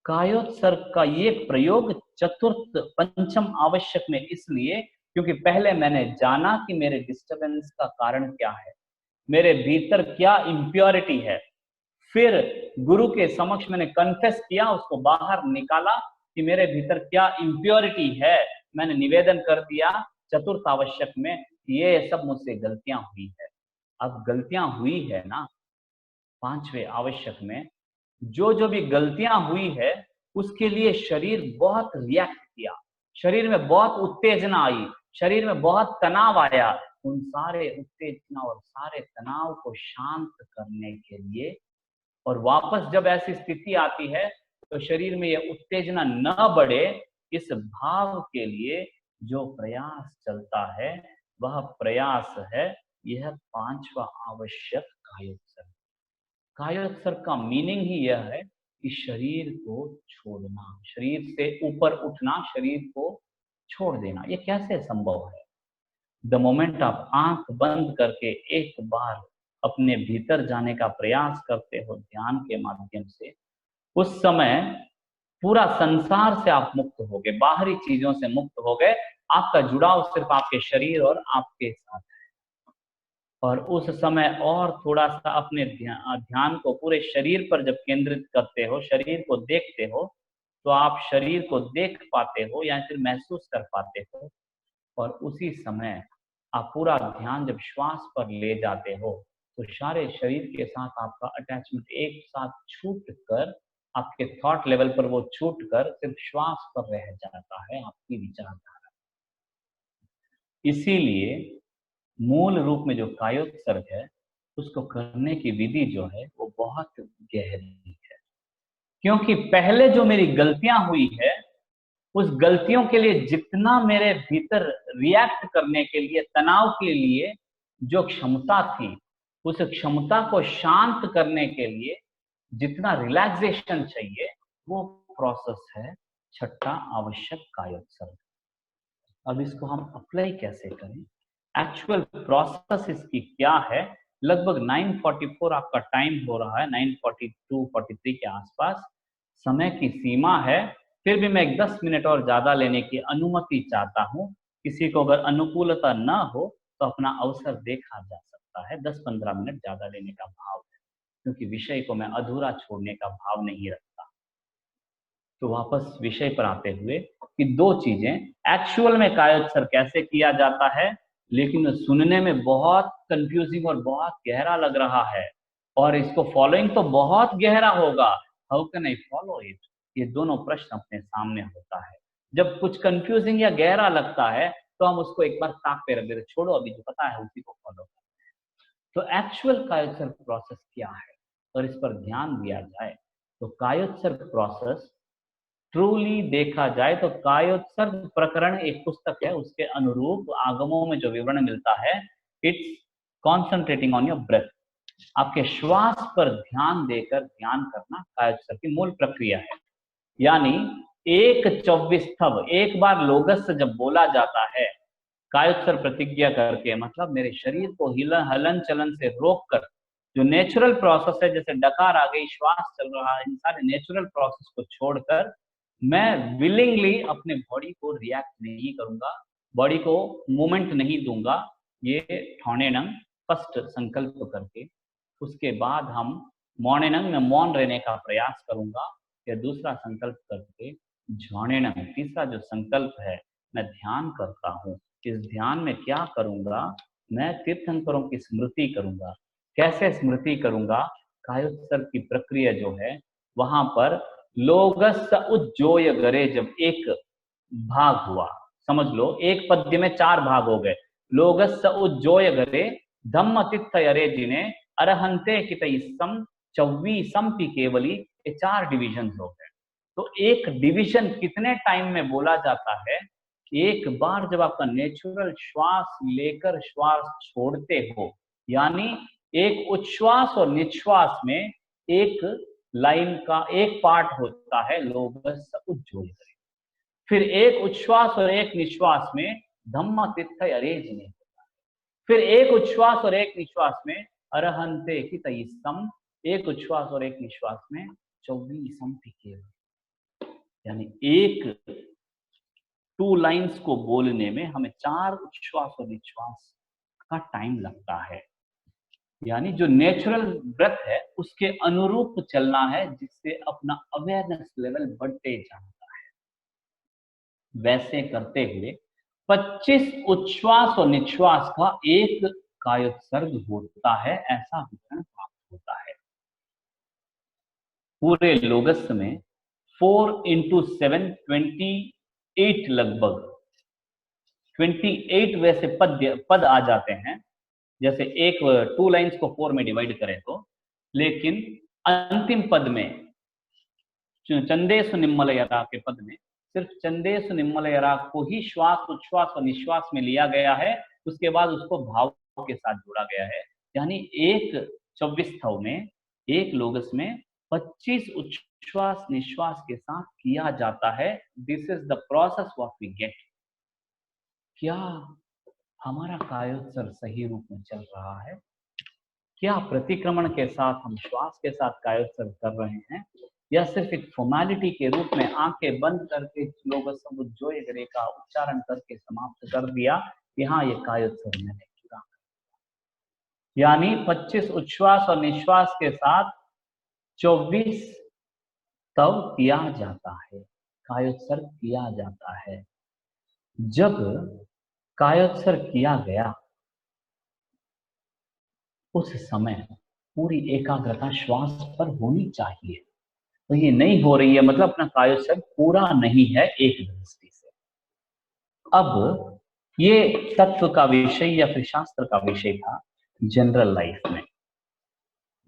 कायोत्सर्ग का ये प्रयोग चतुर्थ पंचम आवश्यक में इसलिए क्योंकि पहले मैंने जाना कि मेरे डिस्टरबेंस का कारण क्या है, मेरे भीतर क्या इम्प्योरिटी है। फिर गुरु के समक्ष मैंने कन्फेस किया, उसको बाहर निकाला कि मेरे भीतर क्या इम्प्योरिटी है, मैंने निवेदन कर दिया चतुर्थ आवश्यक में, ये सब मुझसे गलतियां हुई है। अब गलतियां हुई है ना, पांचवें आवश्यक में जो भी गलतियां हुई है उसके लिए शरीर बहुत रिएक्ट किया, शरीर में बहुत उत्तेजना आई, शरीर में बहुत तनाव आया। उन सारे उत्तेजना और सारे तनाव को शांत करने के लिए और वापस जब ऐसी स्थिति आती है तो शरीर में यह उत्तेजना न बढ़े, इस भाव के लिए जो प्रयास चलता है वह प्रयास है यह पांचवा आवश्यक कायोत्सर्ग। कायोत्सर्ग का मीनिंग ही यह है कि शरीर को छोड़ना, शरीर से ऊपर उठना, शरीर को छोड़ देना। ये कैसे संभव है? द मोमेंट आप आंख बंद करके एक बार अपने भीतर जाने का प्रयास करते हो ध्यान के माध्यम से, उस समय पूरा संसार से आप मुक्त हो गए, बाहरी चीजों से मुक्त हो गए। आपका जुड़ाव सिर्फ आपके शरीर और आपके साथ है। और उस समय और थोड़ा सा अपने ध्यान को पूरे शरीर पर जब केंद्रित करते हो, शरीर को देखते हो, तो आप शरीर को देख पाते हो या फिर महसूस कर पाते हो। और उसी समय आप पूरा ध्यान जब श्वास पर ले जाते हो तो सारे शरीर के साथ आपका अटैचमेंट एक साथ छूट कर, आपके थॉट लेवल पर वो छूट कर सिर्फ श्वास पर रह जाता है आपकी विचारधारा। इसीलिए मूल रूप में जो कायोत्सर्ग है उसको करने की विधि जो है वो बहुत गहरी है, क्योंकि पहले जो मेरी गलतियां हुई है उस गलतियों के लिए जितना मेरे भीतर रिएक्ट करने के लिए, तनाव के लिए जो क्षमता थी, उस क्षमता को शांत करने के लिए जितना रिलैक्सेशन चाहिए, वो प्रोसेस है छठा आवश्यक कायोत्सर्ग। अब इसको हम अप्लाई कैसे करें? एक्चुअल प्रोसेस इसकी क्या है? लगभग 9:44 आपका टाइम हो रहा है, 9:42-43 के आसपास समय की सीमा है। फिर भी मैं एक 10 मिनट और ज्यादा लेने की अनुमति चाहता हूँ। किसी को अगर अनुकूलता न हो तो अपना अवसर देखा जा सकता है। 10-15 मिनट ज्यादा लेने का भाव है, क्योंकि विषय को मैं अधूरा छोड़ने का भाव नहीं रखता। तो वापस विषय पर आते हुए कि दो चीजें, एक्चुअल में कायोत्सर्ग कैसे किया जाता है, लेकिन सुनने में बहुत कंफ्यूजिंग और बहुत गहरा लग रहा है और इसको फॉलोइंग तो बहुत गहरा होगा। How can I follow it? ये दोनों प्रश्न अपने सामने होता है। जब कुछ कंफ्यूजिंग या गहरा लगता है तो हम उसको एक बार ताक पे रख देते, छोड़ो अभी जो पता है उसी को फॉलो करते हैं। तो एक्चुअल कायोत्सर्ग प्रोसेस क्या है और इस पर ध्यान दिया जाए तो कायोत्सर्ग प्रोसेस ट्रूली देखा जाए तो कायोत्सर्ग प्रकरण एक पुस्तक है, उसके अनुरूप आगमों में जो विवरण मिलता है, it's concentrating on your breath, आपके श्वास पर ध्यान देकर ध्यान करना कायोत्सर्ग की मूल प्रक्रिया है। यानी एक 24 स्तव, एक बार लोगस जब बोला जाता है कायोत्सर्ग प्रतिज्ञा करके, मतलब मेरे शरीर को हलन चलन से रोक कर जो नेचुरल प्रोसेस है, जैसे डकार आ गई, श्वास चल रहा है, इन सारे नेचुरल प्रोसेस को छोड़कर मैं विलिंगली अपने बॉडी को रिएक्ट नहीं करूंगा, बॉडी को मूवमेंट नहीं दूंगा। ये ठौने नंग फर्स्ट संकल्प करके उसके बाद हम मौनेनं में मौन रहने का प्रयास करूंगा। या दूसरा संकल्प करके ज्ञानेनं, तीसरा जो संकल्प है, मैं ध्यान करता हूँ। इस ध्यान में क्या करूंगा, मैं तीर्थंकरों की स्मृति करूंगा। कैसे स्मृति करूंगा, कायोत्सर्ग की प्रक्रिया जो है वहां पर लोगस उज्जोय गरे जब एक भाग हुआ, समझ लो एक पद्य में 4 भाग हो गए। लोगस उज्जोय गरे धम्म तित्थ अरे जिने अरहंते कितईसम चौवीसम पी केवली, ये 4 डिविजन हो गए। तो एक डिवीजन कितने टाइम में बोला जाता है, एक बार जब आपका नेचुरल श्वास लेकर श्वास छोड़ते हो, यानी एक उच्छ्वास और निश्वास में एक लाइन का एक पार्ट होता है लोगस उज्जोय गरे, फिर एक उच्छ्वास और एक निश्वास में धम्म तित्थ अरे जिने, फिर एक उच्छ्वास और एक निश्वास में अरहंते की तईसम, एक उच्छ्वास और एक निश्वास में 24 केवल। यानी एक 2 लाइन्स को बोलने में हमें 4 उच्छ्वास और निश्वास का टाइम लगता है। यानी जो नेचुरल ब्रेथ है उसके अनुरूप चलना है, जिससे अपना अवेयरनेस लेवल बढ़ते जाता है। वैसे करते हुए 25 उच्छ्वास और निश्वास का एक कायोत्सर्ग होता है, ऐसा विवरण प्राप्त होता है। पूरे लोगस में 4 × 7 28 लगभग 28 वैसे पद आ जाते हैं। जैसे एक 2 लाइन्स को 4 में डिवाइड करें तो, लेकिन अंतिम पद में चंदेसु निम्मलयरा के पद में सिर्फ चंदेसु निम्मलयरा को ही श्वास उच्छ्वास और निश्वास में लिया गया है, उसके बाद उसको भाव के साथ जोड़ा गया है। यानी एक 24 में, एक लोगस में 25 उच्छ्वास निश्वास के साथ किया जाता है। This is the process what we get. क्या हमारा कायोत्सर्ग सही रूप में चल रहा है? क्या प्रतिक्रमण के साथ हम श्वास के साथ कायोत्सर्ग कर रहे हैं, या सिर्फ एक फॉर्मेलिटी के रूप में आंखें बंद करके लोगस उज्जोय गरे का उच्चारण करके समाप्त कर दिया कि हाँ ये कायोत्सर्ग मैंने पूरा कर दिया। यानी 25 उच्छ्वास और निश्वास के साथ 24 तब किया जाता है, कायोत्सर्ग किया जाता है। जब कायोत्सर्ग किया गया उस समय पूरी एकाग्रता श्वास पर होनी चाहिए, तो ये नहीं हो रही है, मतलब अपना कायोत्सर्ग पूरा नहीं है एक दृष्टि से। अब ये तत्व का विषय या फिर शास्त्र का विषय था जनरल लाइफ में।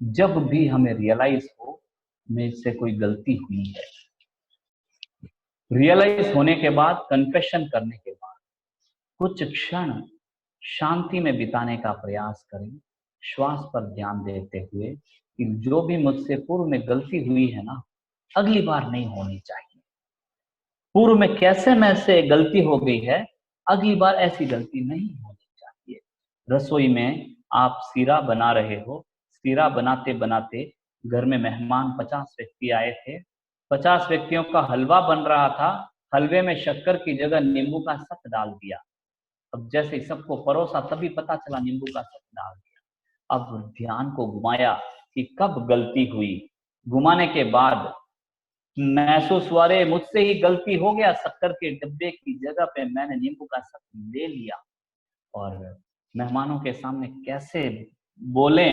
जब भी हमें रियलाइज हो मेरे से कोई गलती हुई है, रियलाइज होने के बाद, कन्फेशन करने के बाद कुछ क्षण शांति में बिताने का प्रयास करें, श्वास पर ध्यान देते हुए कि जो भी मुझसे पूर्व में गलती हुई है ना, अगली बार नहीं होनी चाहिए। पूर्व में कैसे मैं से गलती हो गई है, अगली बार ऐसी गलती नहीं होनी चाहिए। रसोई में आप सीरा बना रहे हो, सीरा बनाते बनाते घर में मेहमान 50 व्यक्ति आए थे, 50 व्यक्तियों का हलवा बन रहा था, हलवे में शक्कर की जगह नींबू का सत डाल दिया। अब जैसे सबको परोसा तभी पता चला नींबू का सत डाल दिया। अब ध्यान को घुमाया कि कब गलती हुई, घुमाने के बाद महसूस हुआ रे मुझसे ही गलती हो गया, शक्कर के डब्बे की जगह पे मैंने नींबू का सत ले लिया। और मेहमानों के सामने कैसे बोले,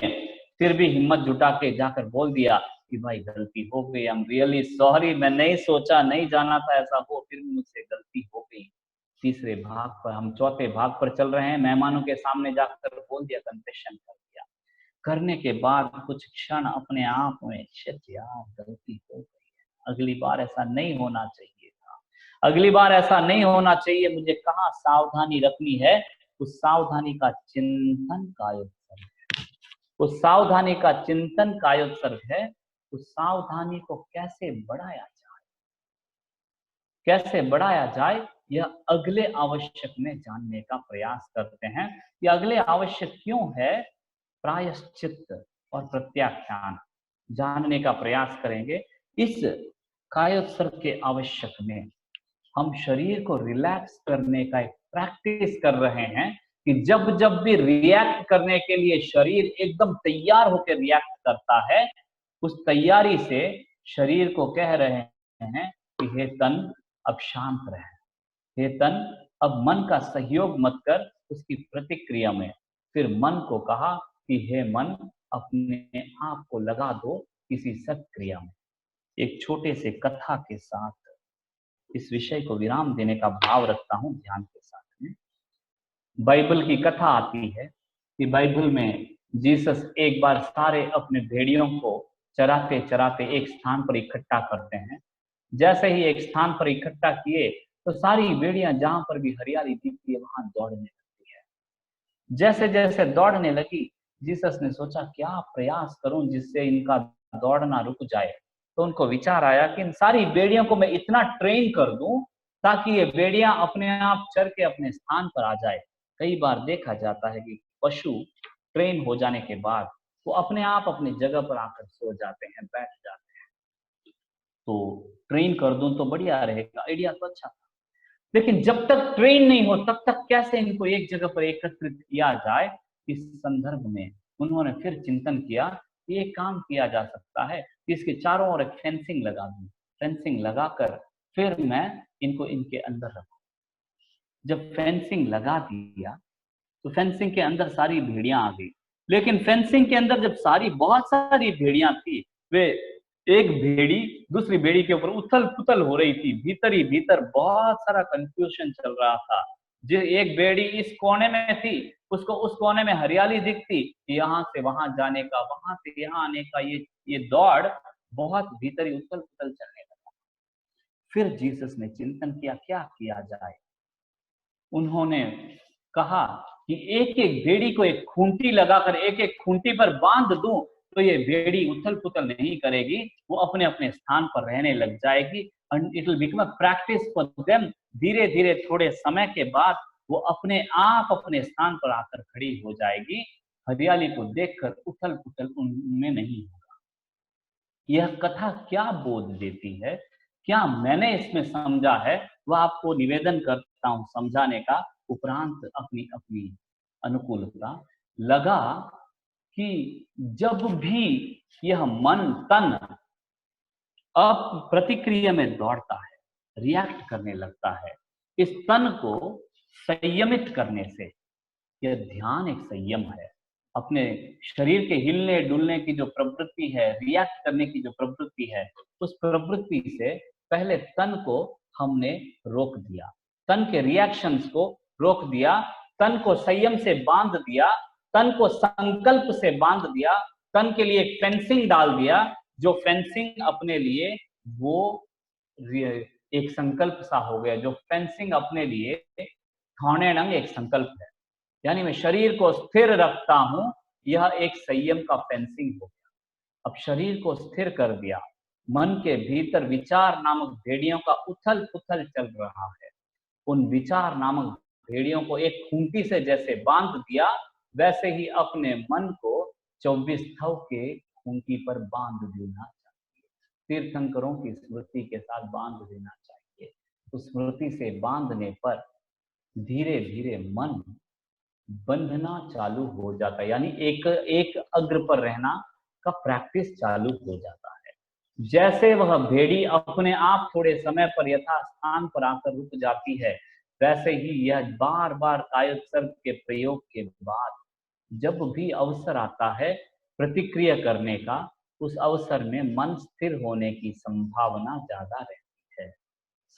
फिर भी हिम्मत जुटा के जाकर बोल दिया कि भाई गलती हो गई, आई एम रियली सॉरी, मैं नहीं सोचा, नहीं जाना था ऐसा हो, फिर भी मुझसे गलती हो गई। तीसरे भाग पर, हम चौथे भाग पर चल रहे हैं, मेहमानों के सामने जाकर बोल दिया, कन्फेशन कर दिया। करने के बाद कुछ क्षण अपने आप में शिट यार गलती हो गई है, अगली बार ऐसा नहीं होना चाहिए था, अगली बार ऐसा नहीं होना चाहिए, मुझे कहाँ सावधानी रखनी है। उस सावधानी का चिंतन कायोत्सर्ग है, उस सावधानी का चिंतन कायोत्सर्ग है। उस सावधानी को कैसे बढ़ाया जाए, कैसे बढ़ाया जाए, यह अगले आवश्यक में जानने का प्रयास करते हैं। यह अगले आवश्यक क्यों है, प्रायश्चित और प्रत्याख्यान जानने का प्रयास करेंगे। इस कायोत्सर्ग के आवश्यक में हम शरीर को रिलैक्स करने का एक प्रैक्टिस कर रहे हैं, कि जब जब भी रिएक्ट करने के लिए शरीर एकदम तैयार होकर रिएक्ट करता है, उस तैयारी से शरीर को कह रहे हैं कि हे तन अब शांत रहे, हे तन अब मन का सहयोग मत कर उसकी प्रतिक्रिया में। फिर मन को कहा कि हे मन अपने आप को लगा दो किसी सत्क्रिया में। एक छोटे से कथा के साथ इस विषय को विराम देने का भाव रखता हूं ध्यान के साथ में। बाइबल की कथा आती है कि बाइबल में जीसस एक बार सारे अपने भेड़ियों को चराते चराते एक स्थान पर इकट्ठा करते हैं। जैसे ही एक स्थान पर इकट्ठा किए तो सारी भेड़ियां जहां पर भी हरियाली दिखती है वहां दौड़ने लगती है। जैसे जैसे दौड़ने लगी, जीसस ने सोचा क्या प्रयास करूं जिससे इनका दौड़ना रुक जाए। तो उनको विचार आया कि इन सारी भेड़ियों को मैं इतना ट्रेन कर दूं ताकि ये भेड़ियां अपने आप चर के अपने स्थान पर आ जाए। कई बार देखा जाता है कि पशु ट्रेन हो जाने के बाद वो अपने आप अपनी जगह पर आकर सो जाते हैं, बैठ जाते हैं। तो ट्रेन कर दूं तो बढ़िया रहेगा, आइडिया तो अच्छा था। लेकिन जब तक ट्रेन नहीं हो तब तक कैसे इनको एक जगह पर एकत्रित किया जाए। इस संदर्भ में उन्होंने फिर चिंतन किया कि एक काम किया जा सकता है कि इसके चारों ओर एक फेंसिंग लगा दूं। फेंसिंग लगाकर फिर मैं इनको इनके अंदर रखूं। जब फेंसिंग लगा दिया तो फेंसिंग के अंदर सारी भेड़ियां आ गई। लेकिन फेंसिंग के अंदर जब बहुत सारी भेड़ियां थी, वे एक भेड़ी दूसरी भेड़ी के ऊपर उथल पुथल हो रही थी। भीतर ही भीतर बहुत सारा कंफ्यूजन चल रहा था। जो एक भेड़ी इस कोने में थी, उसको उस कोने में हरियाली दिखती, यहाँ से वहां जाने का, वहां से यहाँ आने का, ये दौड़ बहुत भीतर ही उथल पुथल चलने लगा। फिर जीसस ने चिंतन किया क्या किया जाए। उन्होंने कहा कि एक एक भेड़ी को एक खूंटी लगाकर एक एक खूंटी पर बांध दूं तो ये भेड़ी उथल पुथल नहीं करेगी, वो अपने अपने स्थान पर रहने लग जाएगी। And it will become a practice for them. धीरे धीरे थोड़े समय के बाद वो अपने आप अपने स्थान पर आकर खड़ी हो जाएगी। हरियाली को देखकर उथल पुथल उनमें नहीं होगा। यह कथा क्या बोध देती है, क्या मैंने इसमें समझा है, वह आपको निवेदन करता हूं समझाने का। उपरांत अपनी अपनी अनुकूलता लगा कि जब भी यह मन तन अब प्रतिक्रिया में दौड़ता है, रिएक्ट करने लगता है, इस तन को संयमित करने से, यह ध्यान एक संयम है। अपने शरीर के हिलने डुलने की जो प्रवृत्ति है, रिएक्ट करने की जो प्रवृत्ति है, उस प्रवृत्ति से पहले तन को हमने रोक दिया, तन के रिएक्शंस को रोक दिया, तन को संयम से बांध दिया, तन को संकल्प से बांध दिया, तन के लिए एक फेंसिंग डाल दिया। जो फेंसिंग अपने लिए वो एक संकल्प सा हो गया। जो फेंसिंग अपने लिए थानेनंग एक संकल्प है, यानी मैं शरीर को स्थिर रखता हूं, यह एक संयम का फेंसिंग हो गया। अब शरीर को स्थिर कर दिया, मन के भीतर विचार नामक भेड़ियों का उथल पुथल चल रहा है। उन विचार नामक भेड़ियों को एक खूंटी से जैसे बांध दिया, वैसे ही अपने मन को 24 थव के खूंटी पर बांध देना चाहिए। तीर्थंकरों की स्मृति के साथ बांध देना चाहिए। उस स्मृति से बांधने पर धीरे धीरे मन बंधना चालू हो जाता है, यानी एक अग्र पर रहना का प्रैक्टिस चालू हो जाता है। जैसे वह भेड़ी अपने आप थोड़े समय पर यथा स्थान पर आकर रुक जाती है, वैसे ही यह बार बार कायोत्सर्ग के प्रयोग के बाद जब भी अवसर आता है प्रतिक्रिया करने का, उस अवसर में मन स्थिर होने की संभावना ज्यादा रहती है।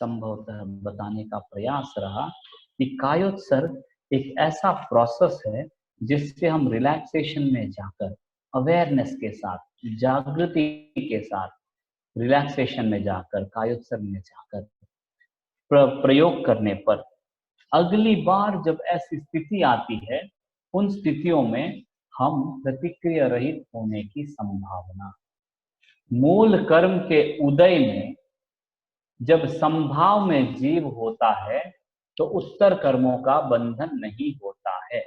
संभवतः बताने का प्रयास रहा कि कायोत्सर्ग एक ऐसा प्रोसेस है जिससे हम रिलैक्सेशन में जाकर, अवेयरनेस के साथ, जागृति के साथ रिलैक्सेशन में जाकर, कायोत्सर्ग में जाकर प्रयोग करने पर अगली बार जब ऐसी स्थिति आती है, उन स्थितियों में हम प्रतिक्रिया रहित होने की संभावना। मूल कर्म के उदय में जब संभाव में जीव होता है तो उत्तर कर्मों का बंधन नहीं होता है।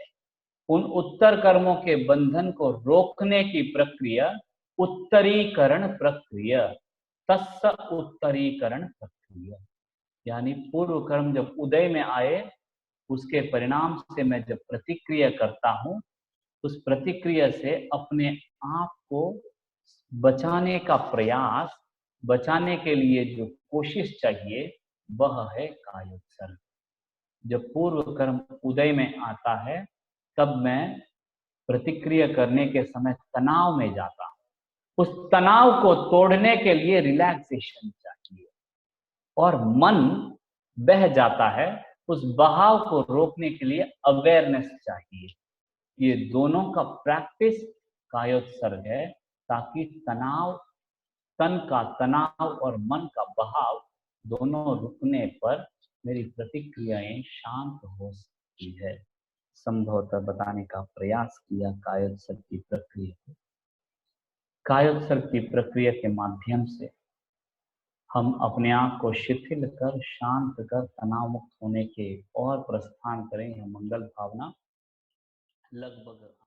उन उत्तर कर्मों के बंधन को रोकने की प्रक्रिया उत्तरीकरण प्रक्रिया, तस्य उत्तरीकरण प्रक्रिया, यानी पूर्व कर्म जब उदय में आए उसके परिणाम से मैं जब प्रतिक्रिया करता हूं, उस प्रतिक्रिया से अपने आप को बचाने का प्रयास, बचाने के लिए जो कोशिश चाहिए वह है कायोत्सर्ग। जब पूर्व कर्म उदय में आता है तब मैं प्रतिक्रिया करने के समय तनाव में जाता हूं। उस तनाव को तोड़ने के लिए रिलैक्सेशन चाहिए और मन बह जाता है। उस बहाव को रोकने के लिए अवेयरनेस चाहिए। ये दोनों का प्रैक्टिस कायोत्सर्ग है, ताकि तनाव, तन का तनाव और मन का बहाव दोनों रुकने पर मेरी प्रतिक्रियाएं शांत हो सकती है। संभवतः बताने का प्रयास किया कायोत्सर्ग की प्रक्रिया को। कायोत्सर्ग की प्रक्रिया के माध्यम से हम अपने आप को शिथिल कर, शांत कर, तनाव मुक्त होने के और प्रस्थान करें। यह मंगल भावना लगभग